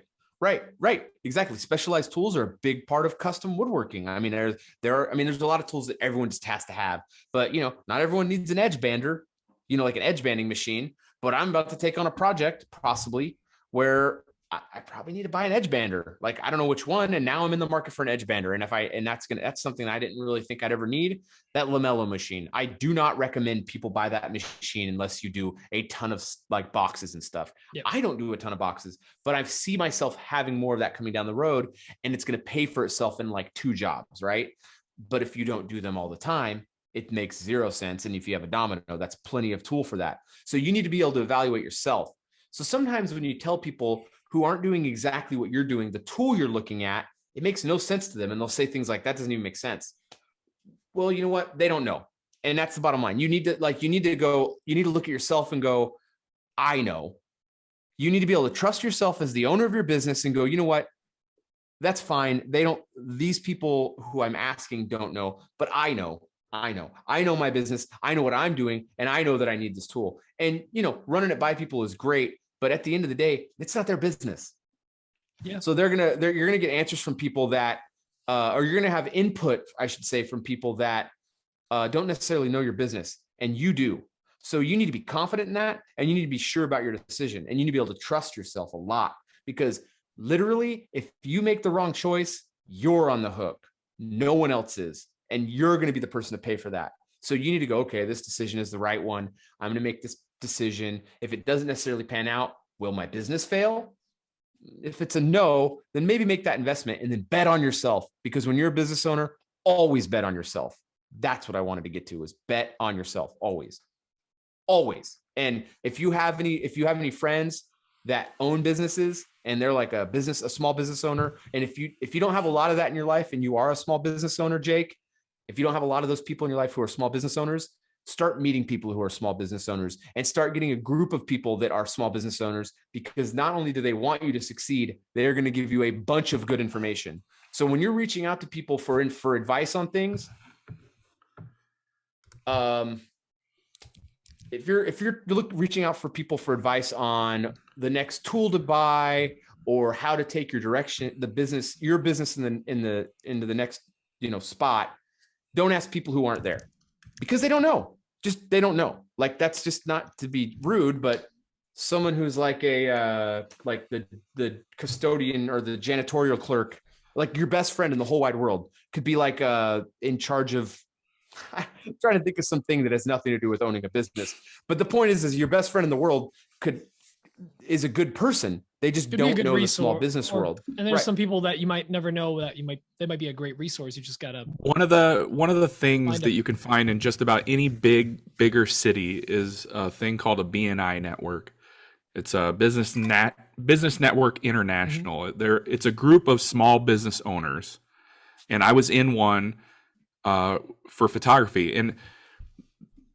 Exactly. Specialized tools are a big part of custom woodworking. I mean, there's a lot of tools that everyone just has to have, but not everyone needs an edge bander, like an edge banding machine. But I'm about to take on a project possibly where I probably need to buy an edge bander. Like, I don't know which one. And now I'm in the market for an edge bander. And that's something I didn't really think I'd ever need. That Lomello machine. I do not recommend people buy that machine unless you do a ton of like boxes and stuff. Yep. I don't do a ton of boxes, but I see myself having more of that coming down the road, and it's going to pay for itself in like 2 jobs. Right. But if you don't do them all the time, it makes 0 sense. And if you have a domino, that's plenty of tool for that. So you need to be able to evaluate yourself. So sometimes when you tell people who aren't doing exactly what you're doing, the tool you're looking at, it makes no sense to them. And they'll say things like, that doesn't even make sense. Well, you know what? They don't know. And that's the bottom line. You need to look at yourself and go, I know. You need to be able to trust yourself as the owner of your business and go, you know what? That's fine. These people who I'm asking don't know, but I know my business. I know what I'm doing, and I know that I need this tool. And, running it by people is great. But at the end of the day, it's not their business. Yeah. So you're gonna get answers from people that, or you're gonna have input, I should say, from people that don't necessarily know your business, and you do. So you need to be confident in that, and you need to be sure about your decision, and you need to be able to trust yourself a lot, because literally, if you make the wrong choice, you're on the hook. No one else is, and you're going to be the person to pay for that. So you need to go, okay, this decision is the right one. I'm going to make this decision. If it doesn't necessarily pan out, will my business fail? If it's a no, then maybe make that investment and then bet on yourself, because when you're a business owner, always bet on yourself. That's what I wanted to get to, is bet on yourself. Always. And if you have any friends that own businesses and they're like a small business owner, and if you don't have a lot of that in your life and you are a small business owner, Jake, if you don't have a lot of those people in your life who are small business owners, start meeting people who are small business owners and start getting a group of people that are small business owners, because not only do they want you to succeed, they're going to give you a bunch of good information. So when you're reaching out to people for advice on things, if you're reaching out for people for advice on the next tool to buy or how to take your business into the next spot, don't ask people who aren't there, because they don't know. They don't know. Like, that's just not to be rude, but someone who's like like the custodian or the janitorial clerk, like your best friend in the whole wide world, could be like in charge of, I'm trying to think of something that has nothing to do with owning a business. But the point is your best friend in the world is a good person. They just don't know the small business world. And there's some people that you might never know that they might be a great resource. You just gotta. One of the things that you can find in just about any bigger city is a thing called a BNI network. It's a business network international. Mm-hmm. It's a group of small business owners, and I was in one for photography. And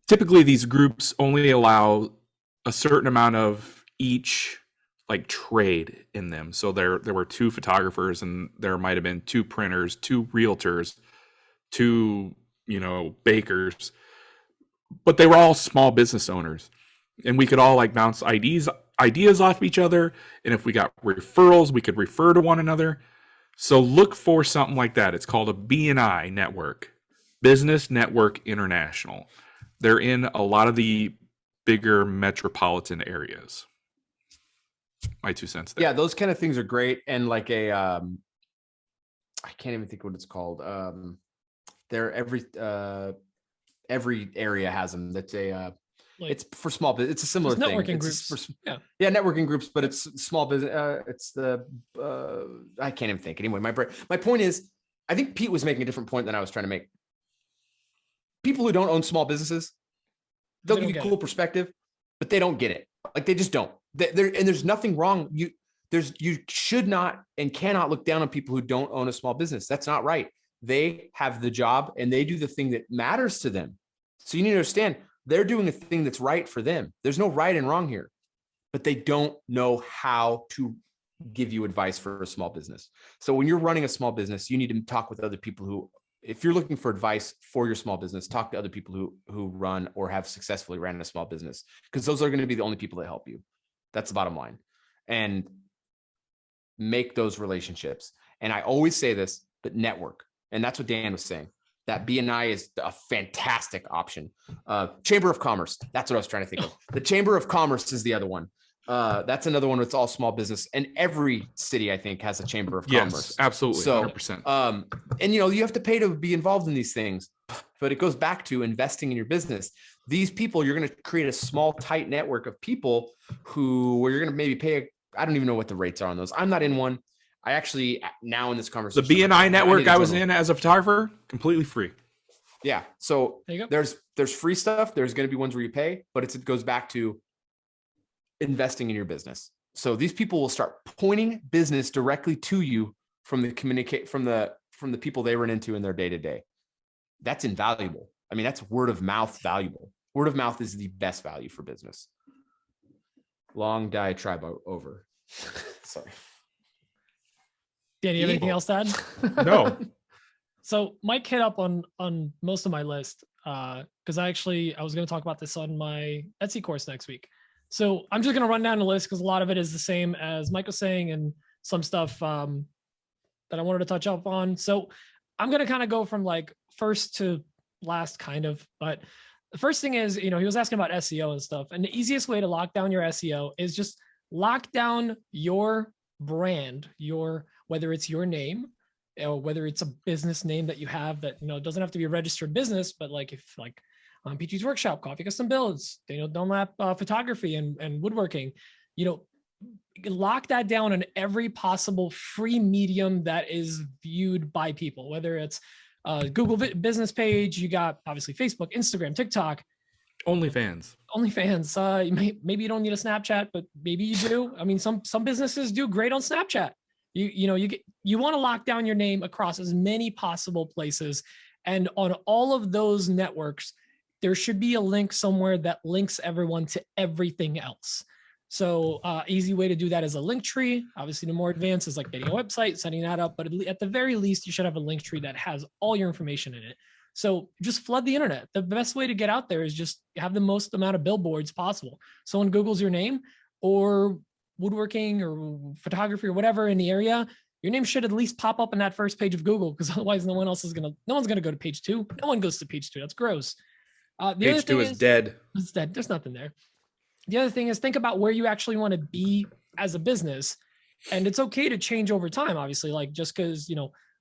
typically these groups only allow a certain amount of each like trade in them. So there were 2 photographers, and there might have been 2 printers, 2 realtors, 2 bakers, but they were all small business owners. and we could all like bounce ideas off each other. And if we got referrals, we could refer to one another. So look for something like that. It's called a BNI network, Business Network International. They're in a lot of the bigger metropolitan areas. My 2 cents there. Yeah, those kind of things are great. And like I can't even think what it's called. They're every area has them. That's it's for small business. It's a similar thing. Networking groups. Yeah, networking groups, but it's small business. It's the I can't even think anyway. My point is, I think Pete was making a different point than I was trying to make. People who don't own small businesses, they'll give you cool perspective, but they don't get it. Like they just don't. And there's nothing wrong. You should not and cannot look down on people who don't own a small business. That's not right. They have the job and they do the thing that matters to them. So you need to understand they're doing a thing that's right for them. There's no right and wrong here, but they don't know how to give you advice for a small business. So when you're running a small business, you need to talk with other people who, if you're looking for advice for your small business, talk to other people who run or have successfully ran a small business, because those are going to be the only people that help you. That's the bottom line. And make those relationships. And I always say this, but network. And that's what Dan was saying. That BNI is a fantastic option. Chamber of Commerce. That's what I was trying to think of. The Chamber of Commerce is the other one. That's another one. It's all small business. And every city, I think, has a Chamber of Commerce. Yes, absolutely. So, 100%. and you have to pay to be involved in these things, but it goes back to investing in your business. These people, you're going to create a small, tight network of people where you're going to maybe pay. I don't even know what the rates are on those. I'm not in one. I actually, now in this conversation, the BNI network I was in as a photographer, completely free. Yeah. So there you go. There's free stuff. There's going to be ones where you pay, but it goes back to investing in your business. So these people will start pointing business directly to you from the people they run into in their day to day. That's invaluable. I mean, that's word of mouth valuable. Word of mouth is the best value for business. Long diatribe over. Sorry. Dan, you have anything else to add? No. So Mike hit up on most of my list because I was going to talk about this on my Etsy course next week. So I'm just going to run down the list because a lot of it is the same as Mike was saying and some stuff that I wanted to touch up on. So I'm going to kind of go from like first to last kind of, but the first thing is, he was asking about SEO and stuff. And the easiest way to lock down your SEO is just lock down your brand, whether it's your name or whether it's a business name that you have that, it doesn't have to be a registered business, but like if like PG's Workshop, Coffee Custom Builds, Dunlap Photography and Woodworking, lock that down on every possible free medium that is viewed by people, whether it's Google business page, you got obviously Facebook, Instagram, TikTok, OnlyFans. Maybe you don't need a Snapchat, but maybe you do. I mean, some businesses do great on Snapchat. You want to lock down your name across as many possible places, and on all of those networks, there should be a link somewhere that links everyone to everything else. So easy way to do that is a link tree. Obviously, the more advanced is like getting a website, setting that up. But at the very least, you should have a link tree that has all your information in it. So just flood the internet. The best way to get out there is just have the most amount of billboards possible. Someone Googles your name or woodworking or photography or whatever in the area, your name should at least pop up on that first page of Google, because otherwise no one's going to go to page 2. No one goes to page 2. That's gross. Page 2 is dead. It's dead. There's nothing there. The other thing is think about where you actually want to be as a business. And it's okay to change over time, obviously, like just because,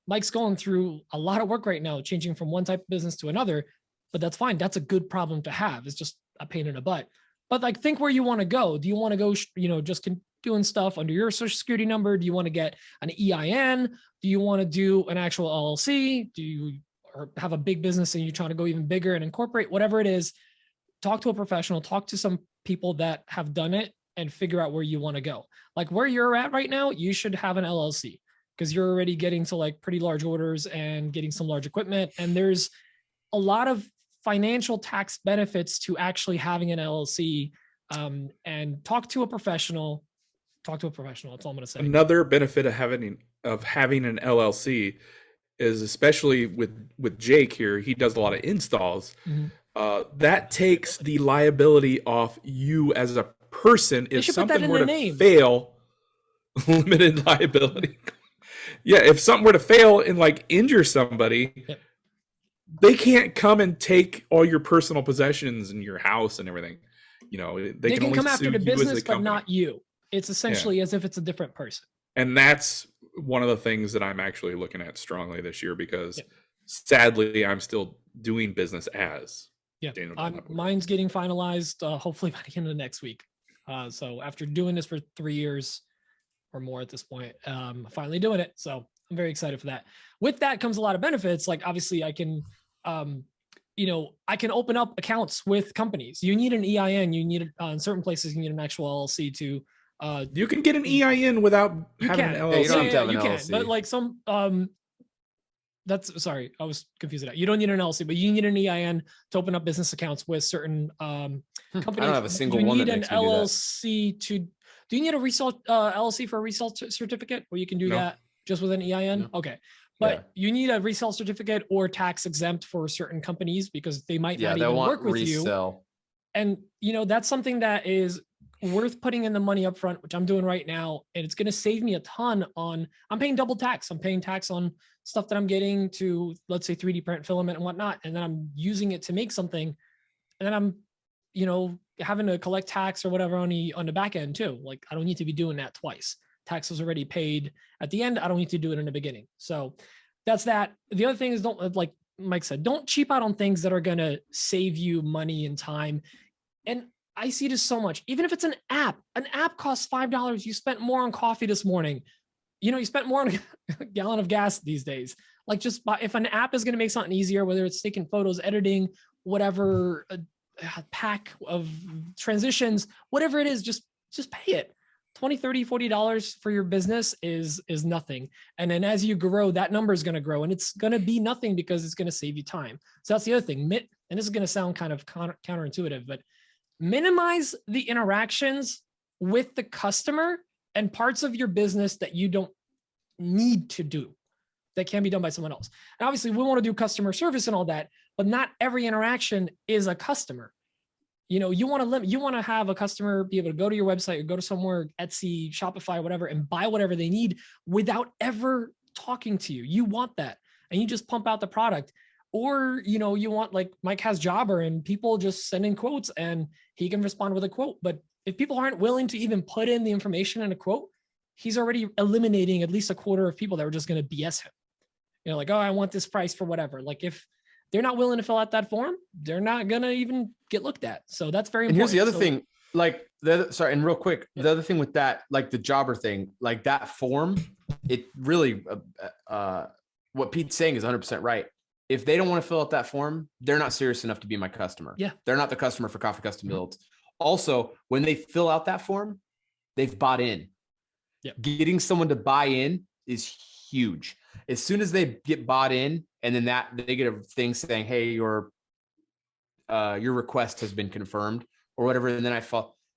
Mike's going through a lot of work right now, changing from one type of business to another, but that's fine. That's a good problem to have. It's just a pain in the butt. But like, think where you want to go. Do you want to go, just doing stuff under your social security number? Do you want to get an EIN? Do you want to do an actual LLC? Do you have a big business and you're trying to go even bigger and incorporate whatever it is? Talk to a professional, talk to some people that have done it and figure out where you want to go. Like where you're at right now, you should have an LLC because you're already getting to like pretty large orders and getting some large equipment. And there's a lot of financial tax benefits to actually having an LLC, and talk to a professional. That's all I'm going to say. Another benefit of having an LLC is, especially with Jake here, he does a lot of installs. Mm-hmm. that takes the liability off you as a person. If something were to name. fail, limited liability. Yeah, if something were to fail and like injure somebody, Yep. they can't come and take all your personal possessions and your house and everything. You know, they can only come after the business, but company. not you. It's essentially as if it's a different person. And that's one of the things that I'm actually looking at strongly this year, because sadly, I'm still doing business as Daniel. Mine's getting finalized hopefully by the end of next week. So after doing this for 3 years or more at this point, finally doing it. So I'm very excited for that. With that comes a lot of benefits. Like obviously I can, I can open up accounts with companies. You need an EIN. You need in certain places you need an actual LLC to. You can get an EIN without having an LLC. You don't have to have an you LLC. can, but like some sorry, I was confused with that. You don't need an LLC, but you need an EIN to open up business accounts with certain companies. I don't have a single you one need that an makes me do that. LLC to. Do you need a resale LLC for a resale certificate, where you can do that just with an EIN? No. Okay, but you need a resale certificate or tax exempt for certain companies because they might not even work with you. And that's something that is worth putting in the money up front, which I'm doing right now, and it's going to save me a ton on. I'm paying double tax. I'm paying tax on stuff that I'm getting to, let's say, 3D print filament and whatnot, and then I'm using it to make something, and then I'm, having to collect tax or whatever on the back end too. Like I don't need to be doing that twice. Tax was already paid at the end. I don't need to do it in the beginning. So that's that. The other thing is, don't, like Mike said, don't cheap out on things that are going to save you money and time. And I see this so much. Even if it's an app costs $5. You spent more on coffee this morning. You spent more on a gallon of gas these days. Like just if an app is going to make something easier, whether it's taking photos, editing, whatever, a pack of transitions, whatever it is, just pay it. $20, $30, $40 for your business is nothing. And then as you grow, that number is going to grow, and it's going to be nothing because it's going to save you time. So that's the other thing. And this is going to sound kind of counterintuitive, but minimize the interactions with the customer and parts of your business that you don't need to do, that can be done by someone else. And obviously we want to do customer service and all that, but not every interaction is a customer. You want to have a customer be able to go to your website or go to somewhere, Etsy, Shopify, whatever, and buy whatever they need without ever talking to you. You want that. And you just pump out the product. Or, you want, like Mike has Jobber, and people just send in quotes and he can respond with a quote. But if people aren't willing to even put in the information in a quote, he's already eliminating at least a quarter of people that were just going to BS him. Like, oh, I want this price for whatever. Like if they're not willing to fill out that form, they're not going to even get looked at. So that's very important. And here's the other thing, like and real quick, the other thing with that, like the Jobber thing, like that form, it really, what Pete's saying is 100% right. If they don't want to fill out that form, they're not serious enough to be my customer. Yeah. They're not the customer for Coffee Custom Builds. Also, when they fill out that form, they've bought in. Yeah. Getting someone to buy in is huge. As soon as they get bought in, and then they get a thing saying, hey, your request has been confirmed or whatever. And then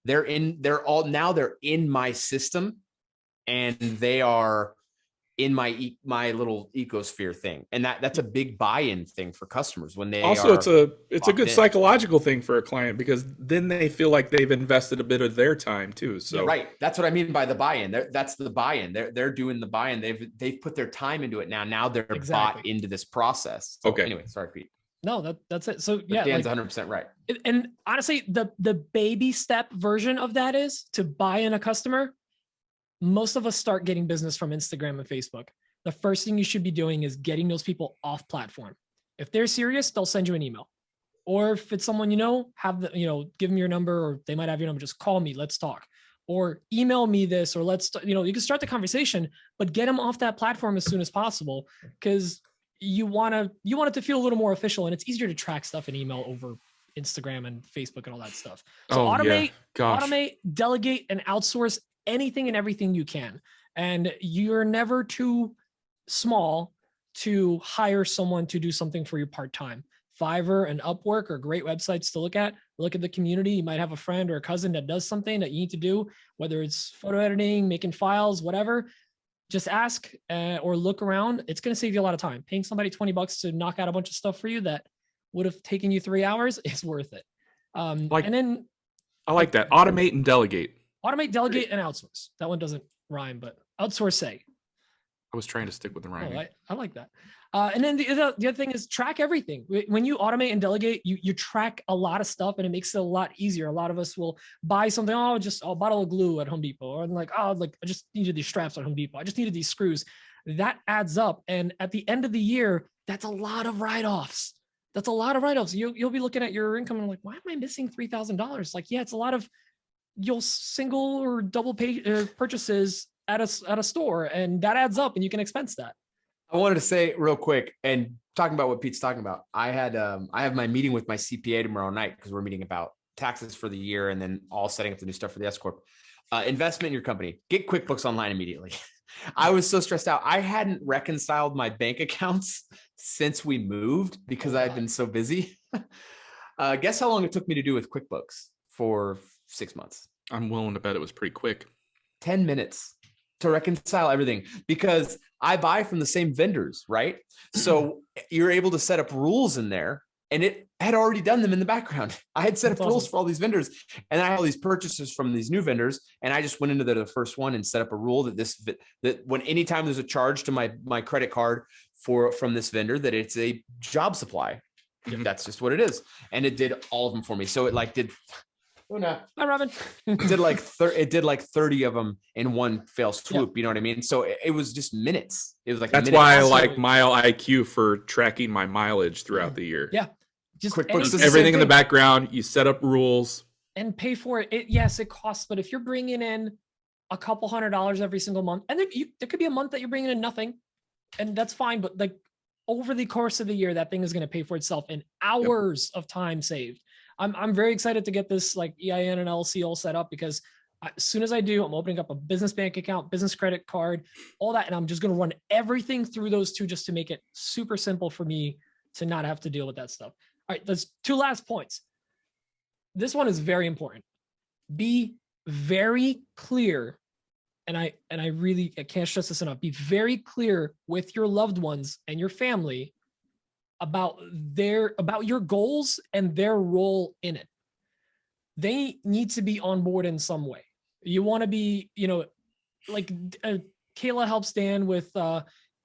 they're in my system, and they are in my little ecosphere thing. And that's a big buy-in thing for customers when they also, it's a good psychological thing for a client, because then they feel like they've invested a bit of their time too. So right. That's what I mean by the buy-in. That's the buy-in. They're doing the buy-in. They've put their time into it now. Now they're bought into this process. So, okay. Anyway, sorry, Pete. No, that's it. So but Dan's 100% right. And honestly, the baby step version of that is to buy in a customer. Most of us start getting business from Instagram and Facebook. The first thing you should be doing is getting those people off platform. If they're serious, they'll send you an email. Or if it's someone give them your number, or they might have your number, just call me, let's talk. Or email me this, or you can start the conversation, but get them off that platform as soon as possible, because you want it to feel a little more official, and it's easier to track stuff in email over Instagram and Facebook and all that stuff. So automate, delegate, and outsource anything and everything you can. And you're never too small to hire someone to do something for you part-time. Fiverr and Upwork are great websites to look at. Look at the community. You might have a friend or a cousin that does something that you need to do, whether it's photo editing, making files, whatever. Just ask or look around. It's going to save you a lot of time. Paying somebody $20 to knock out a bunch of stuff for you that would have taken you 3 hours, it's worth it. And then I like that. Automate and delegate. Automate, delegate, and outsource. That one doesn't rhyme, but outsource say. I was trying to stick with the rhyming. Oh, I like that. And then the other thing is track everything. When you automate and delegate, you track a lot of stuff, and it makes it a lot easier. A lot of us will buy something. Oh, just a bottle of glue at Home Depot, or like, oh, like I just needed these straps at Home Depot. I just needed these screws. That adds up, and at the end of the year, that's a lot of write-offs. That's a lot of write-offs. You'll be looking at your income and like, why am I missing $3,000? Like, yeah, it's a lot of single or double purchases at a store, and that adds up, and you can expense that. I wanted to say real quick, and talking about what Pete's talking about, I have my meeting with my CPA tomorrow night because we're meeting about taxes for the year and then all setting up the new stuff for the S Corp. Investment in your company. Get QuickBooks Online immediately. I was so stressed out. I hadn't reconciled my bank accounts since we moved because I had been so busy. Guess how long it took me to do with QuickBooks? For 6 months. I'm willing to bet it was pretty quick. 10 minutes to reconcile everything because I buy from the same vendors, right? So you're able to set up rules in there, and it had already done them in the background. I had set up rules for all these vendors, and I had all these purchases from these new vendors, and I just went into the first one and set up a rule that when anytime there's a charge to my credit card from this vendor, that it's a job supply. Mm-hmm. That's just what it is, and it did all of them for me. So it did. Oh no! Hi, Robin. It did like 30 of them in one fell swoop. Yeah. You know what I mean? So it was just minutes. It was like that's why I like Mile IQ for tracking my mileage throughout the year. Yeah, just QuickBooks, everything in the background. You set up rules and pay for it. Yes, it costs, but if you're bringing in a couple $100 every single month, and there could be a month that you're bringing in nothing, and that's fine. But like over the course of the year, that thing is going to pay for itself in hours of time saved. I'm very excited to get this like EIN and LLC all set up because as soon as I do, I'm opening up a business bank account, business credit card, all that. And I'm just going to run everything through those two just to make it super simple for me to not have to deal with that stuff. All right, there's two last points. This one is very important. Be very clear. And I can't stress this enough. Be very clear with your loved ones and your family about your goals and their role in it. They need to be on board in some way. You want to be, like Kayla helps Dan with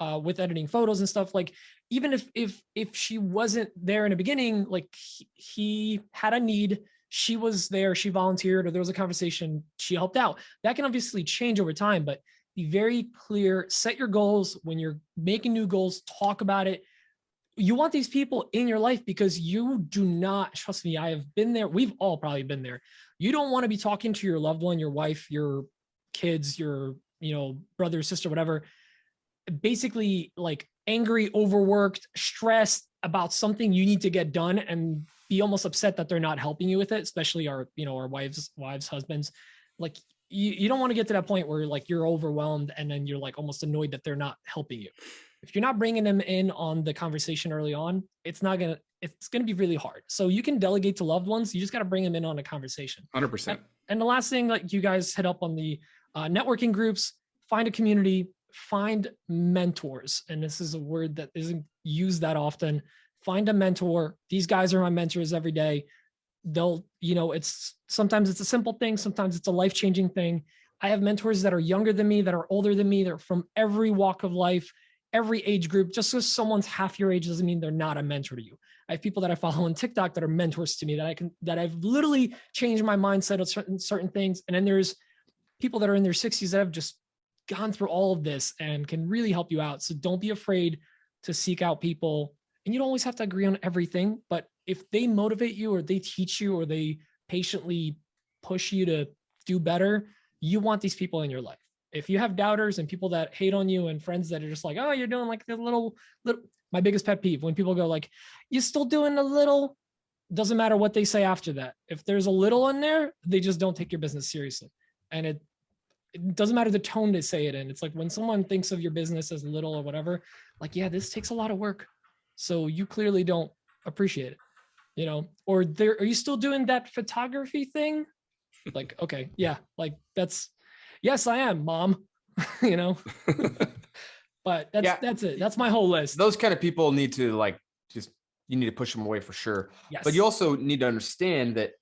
editing photos and stuff. Like even if she wasn't there in the beginning, like he had a need, she was there, she volunteered, or there was a conversation, she helped out. That can obviously change over time, but be very clear, set your goals. When you're making new goals, talk about it. You want these people in your life because you do not, trust me, I have been there. We've all probably been there. You don't want to be talking to your loved one, your wife, your kids, your, brother, sister, whatever, basically like angry, overworked, stressed about something you need to get done and be almost upset that they're not helping you with it, especially our wives, husbands. Like you don't want to get to that point where like you're overwhelmed and then you're like almost annoyed that they're not helping you. If you're not bringing them in on the conversation early on, it's going to be really hard. So you can delegate to loved ones. You just got to bring them in on a conversation. 100%. And the last thing, like you guys hit up on the networking groups, find a community, find mentors. And this is a word that isn't used that often. Find a mentor. These guys are my mentors every day. They'll, sometimes it's a simple thing. Sometimes it's a life-changing thing. I have mentors that are younger than me, that are older than me. They're from every walk of life, every age group. Just because someone's half your age doesn't mean they're not a mentor to you. I have people that I follow on TikTok that are mentors to me that I've literally changed my mindset of certain things. And then there's people that are in their 60s that have just gone through all of this and can really help you out. So don't be afraid to seek out people. And you don't always have to agree on everything, but if they motivate you or they teach you or they patiently push you to do better, you want these people in your life. If you have doubters and people that hate on you and friends that are just like, oh, you're doing like the little, my biggest pet peeve, when people go like, you're still doing a little, doesn't matter what they say after that. If there's a little in there, they just don't take your business seriously. And it doesn't matter the tone they say it in. It's like when someone thinks of your business as little or whatever, like, yeah, this takes a lot of work. So you clearly don't appreciate it, or are you still doing that photography thing? Like, okay, yeah, like yes, I am, Mom, but that's it. That's my whole list. Those kind of people need to like, just, you need to push them away for sure. Yes. But you also need to understand that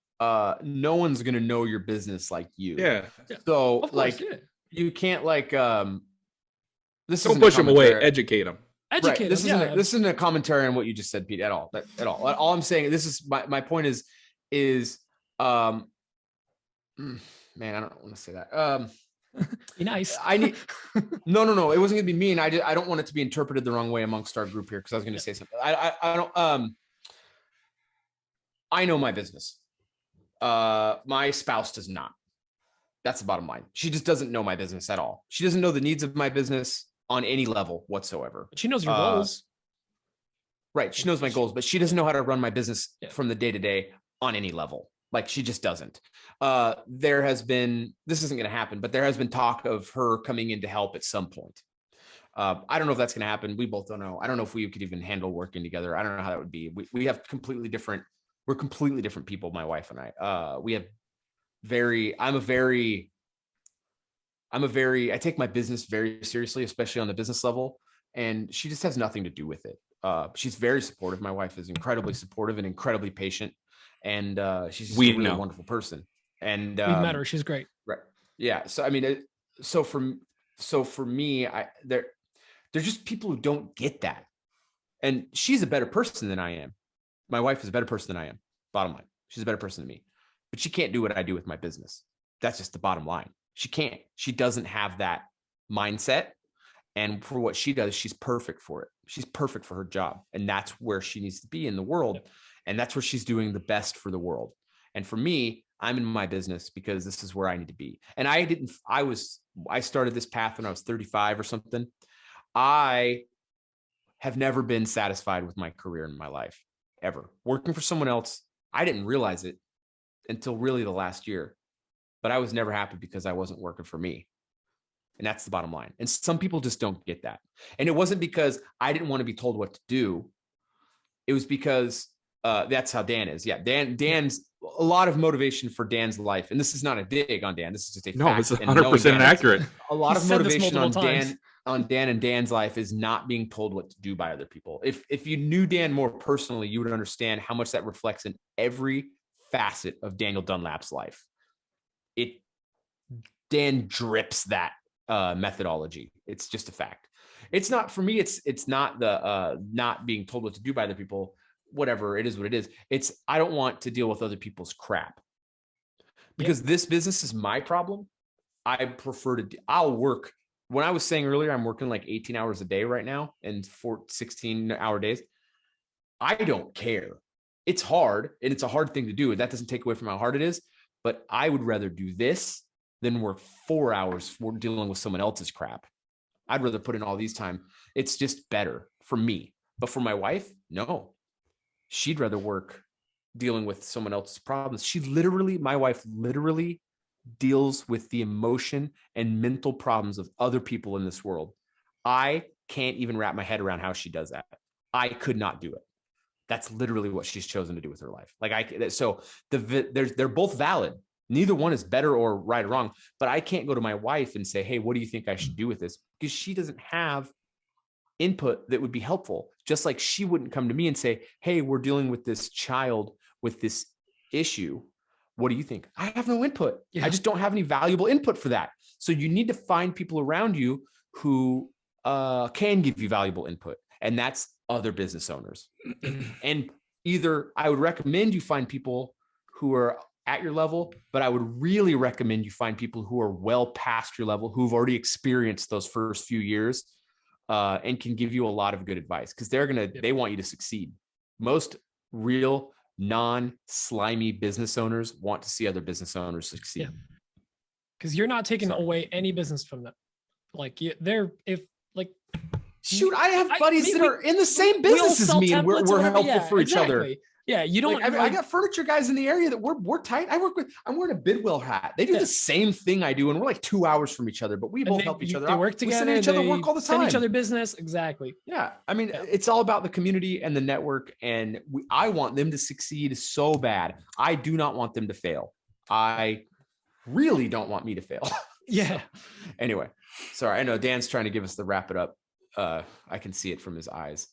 no one's going to know your business like you. Yeah. So Of course, like yeah. you can't like this Don't isn't a push them away. commentary. Educate them. Educate This them, isn't this isn't a commentary on what you just said, Pete, at all. At all. All I'm saying, this is my point is man, I don't want to say that. Be nice. I need no. It wasn't gonna be mean. I don't want it to be interpreted the wrong way amongst our group here because I was gonna say something. I don't I know my business. My spouse does not. That's the bottom line. She just doesn't know my business at all. She doesn't know the needs of my business on any level whatsoever. But she knows your goals. Right. She knows my goals, but she doesn't know how to run my business from the day to day on any level. Like she just doesn't. There has been, this isn't going to happen, but there has been talk of her coming in to help at some point. I don't know if that's going to happen. We both don't know. I don't know if we could even handle working together. I don't know how that would be. We have completely different people, my wife and I. I take my business very seriously, especially on the business level. And she just has nothing to do with it. She's very supportive. My wife is incredibly supportive and incredibly patient. And she's just a really wonderful person. And we've met her. She's great. Right. Yeah. So, I mean, so for me, they're just people who don't get that. And she's a better person than I am. My wife is a better person than I am. Bottom line. She's a better person than me, but she can't do what I do with my business. That's just the bottom line. She can't. She doesn't have that mindset. And for what she does, she's perfect for it. She's perfect for her job. And that's where she needs to be in the world. Yep. And that's where she's doing the best for the world. And for me, I'm in my business because this is where I need to be. And I started this path when I was 35 or something. I have never been satisfied with my career in my life, ever. Working for someone else, I didn't realize it until really the last year. But I was never happy because I wasn't working for me. And that's the bottom line. And some people just don't get that. And it wasn't because I didn't want to be told what to do. It was because that's how Dan is. Yeah, Dan's a lot of motivation for Dan's life. And this is not a dig on Dan. This is just a fact. It's 100% accurate. A lot of motivation on Dan and Dan's life is not being told what to do by other people. If you knew Dan more personally, you would understand how much that reflects in every facet of Daniel Dunlap's life. Dan drips that methodology. It's just a fact. It's not for me. It's not the not being told what to do by other people. Whatever it is, what it is. It's I don't want to deal with other people's crap because this business is my problem. I prefer to. I'll work. When I was saying earlier, I'm working like 18 hours a day right now and 16-hour days. I don't care. It's hard and it's a hard thing to do. That doesn't take away from how hard it is. But I would rather do this than work 4 hours for dealing with someone else's crap. I'd rather put in all these time. It's just better for me. But for my wife, no. She'd rather work dealing with someone else's problems. My wife literally deals with the emotion and mental problems of other people in this world. I can't even wrap my head around how she does that. I could not do it. That's literally what she's chosen to do with her life. They're both valid. Neither one is better or right or wrong, but I can't go to my wife and say, hey, what do you think I should do with this? Because she doesn't have input that would be helpful. Just like she wouldn't come to me and say, hey, we're dealing with this child with this issue. What do you think? I have no input. Yeah. I just don't have any valuable input for that. So you need to find people around you who can give you valuable input. And that's other business owners. And either I would recommend you find people who are at your level, but I would really recommend you find people who are well past your level, who've already experienced those first few years and can give you a lot of good advice because they want you to succeed. Most real non-slimy business owners want to see other business owners succeed. Because you're not taking away any business from them. Shoot, I have buddies that are in the same business as me, and we're helpful for each other. Yeah, you don't. I got furniture guys in the area that we're tight. I'm wearing a Bidwell hat. They do the same thing I do, and we're like 2 hours from each other, but we both help each other out. They work together. We send each other work all the time. Send each other business. Exactly. Yeah, I mean, it's all about the community and the network, and I want them to succeed so bad. I do not want them to fail. I really don't want me to fail. Yeah. So, anyway, sorry. I know Dan's trying to give us the wrap it up. I can see it from his eyes.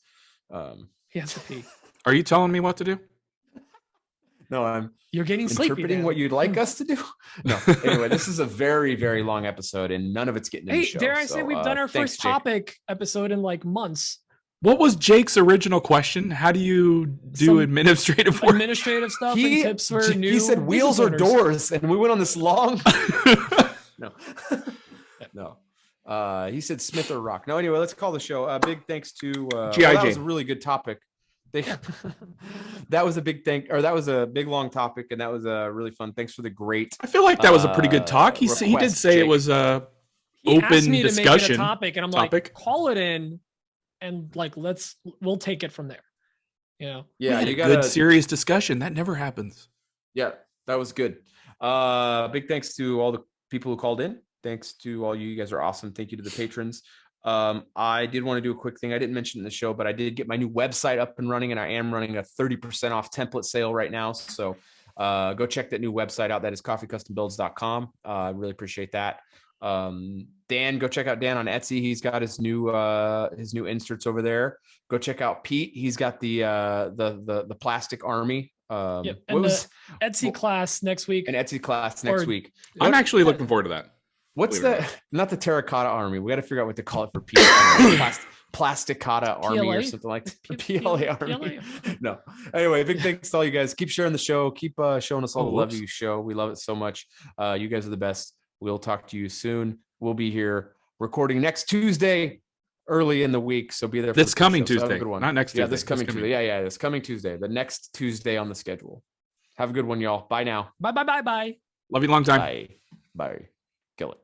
He has to pee. Are you telling me what to do? No, I'm You're getting sleepy. interpreting Dan. what you'd like us to do. No. Anyway, this is a very, very long episode, and none of it's getting in the Hey, show. dare I say we've done our thanks, first Jake. topic episode in like months. What was Jake's original question? How do you do Some administrative work? Administrative stuff and tips for new. He said wheels or business owners. doors, and we went on this long. No. No. He said Smith or Rock. No, anyway, let's call the show. Big thanks to G.I. that Jane. was a really good topic. That was a big thing, or that was a big long topic, and that was a really fun. Thanks for the great. I feel like that was a pretty good talk. He did request, say Jake. it was a He asked open me to discussion make it a topic, and I'm like, call it in, and like we'll take it from there. You know. Yeah, you got good serious discussion. That never happens. Yeah, that was good. Big thanks to all the people who called in. Thanks to all you. You guys are awesome. Thank you to the patrons. I did want to do a quick thing. I didn't mention it in the show, but I did get my new website up and running, and I am running a 30% off template sale right now. So go check that new website out. That is coffeecustombuilds.com. I really appreciate that. Dan, go check out Dan on Etsy. He's got his new inserts over there. Go check out Pete. He's got the plastic army. Yep. And the Etsy class next week. An Etsy class next week. I'm actually looking forward to that. What's not the terracotta army? We got to figure out what to call it for Pete. Plasticata army PLA? or something like that. PLA army. No. Anyway, big thanks to all you guys. Keep sharing the show. Keep showing us all the love you show. We love it so much. You guys are the best. We'll talk to you soon. We'll be here recording next Tuesday, early in the week. So be there. This coming Tuesday. Tuesday, good one. not next Tuesday. Yeah, this coming Tuesday. Yeah, this coming Tuesday. The next Tuesday on the schedule. Have a good one, y'all. Bye now. Bye. Love you long time. Bye. Bye. Kill it.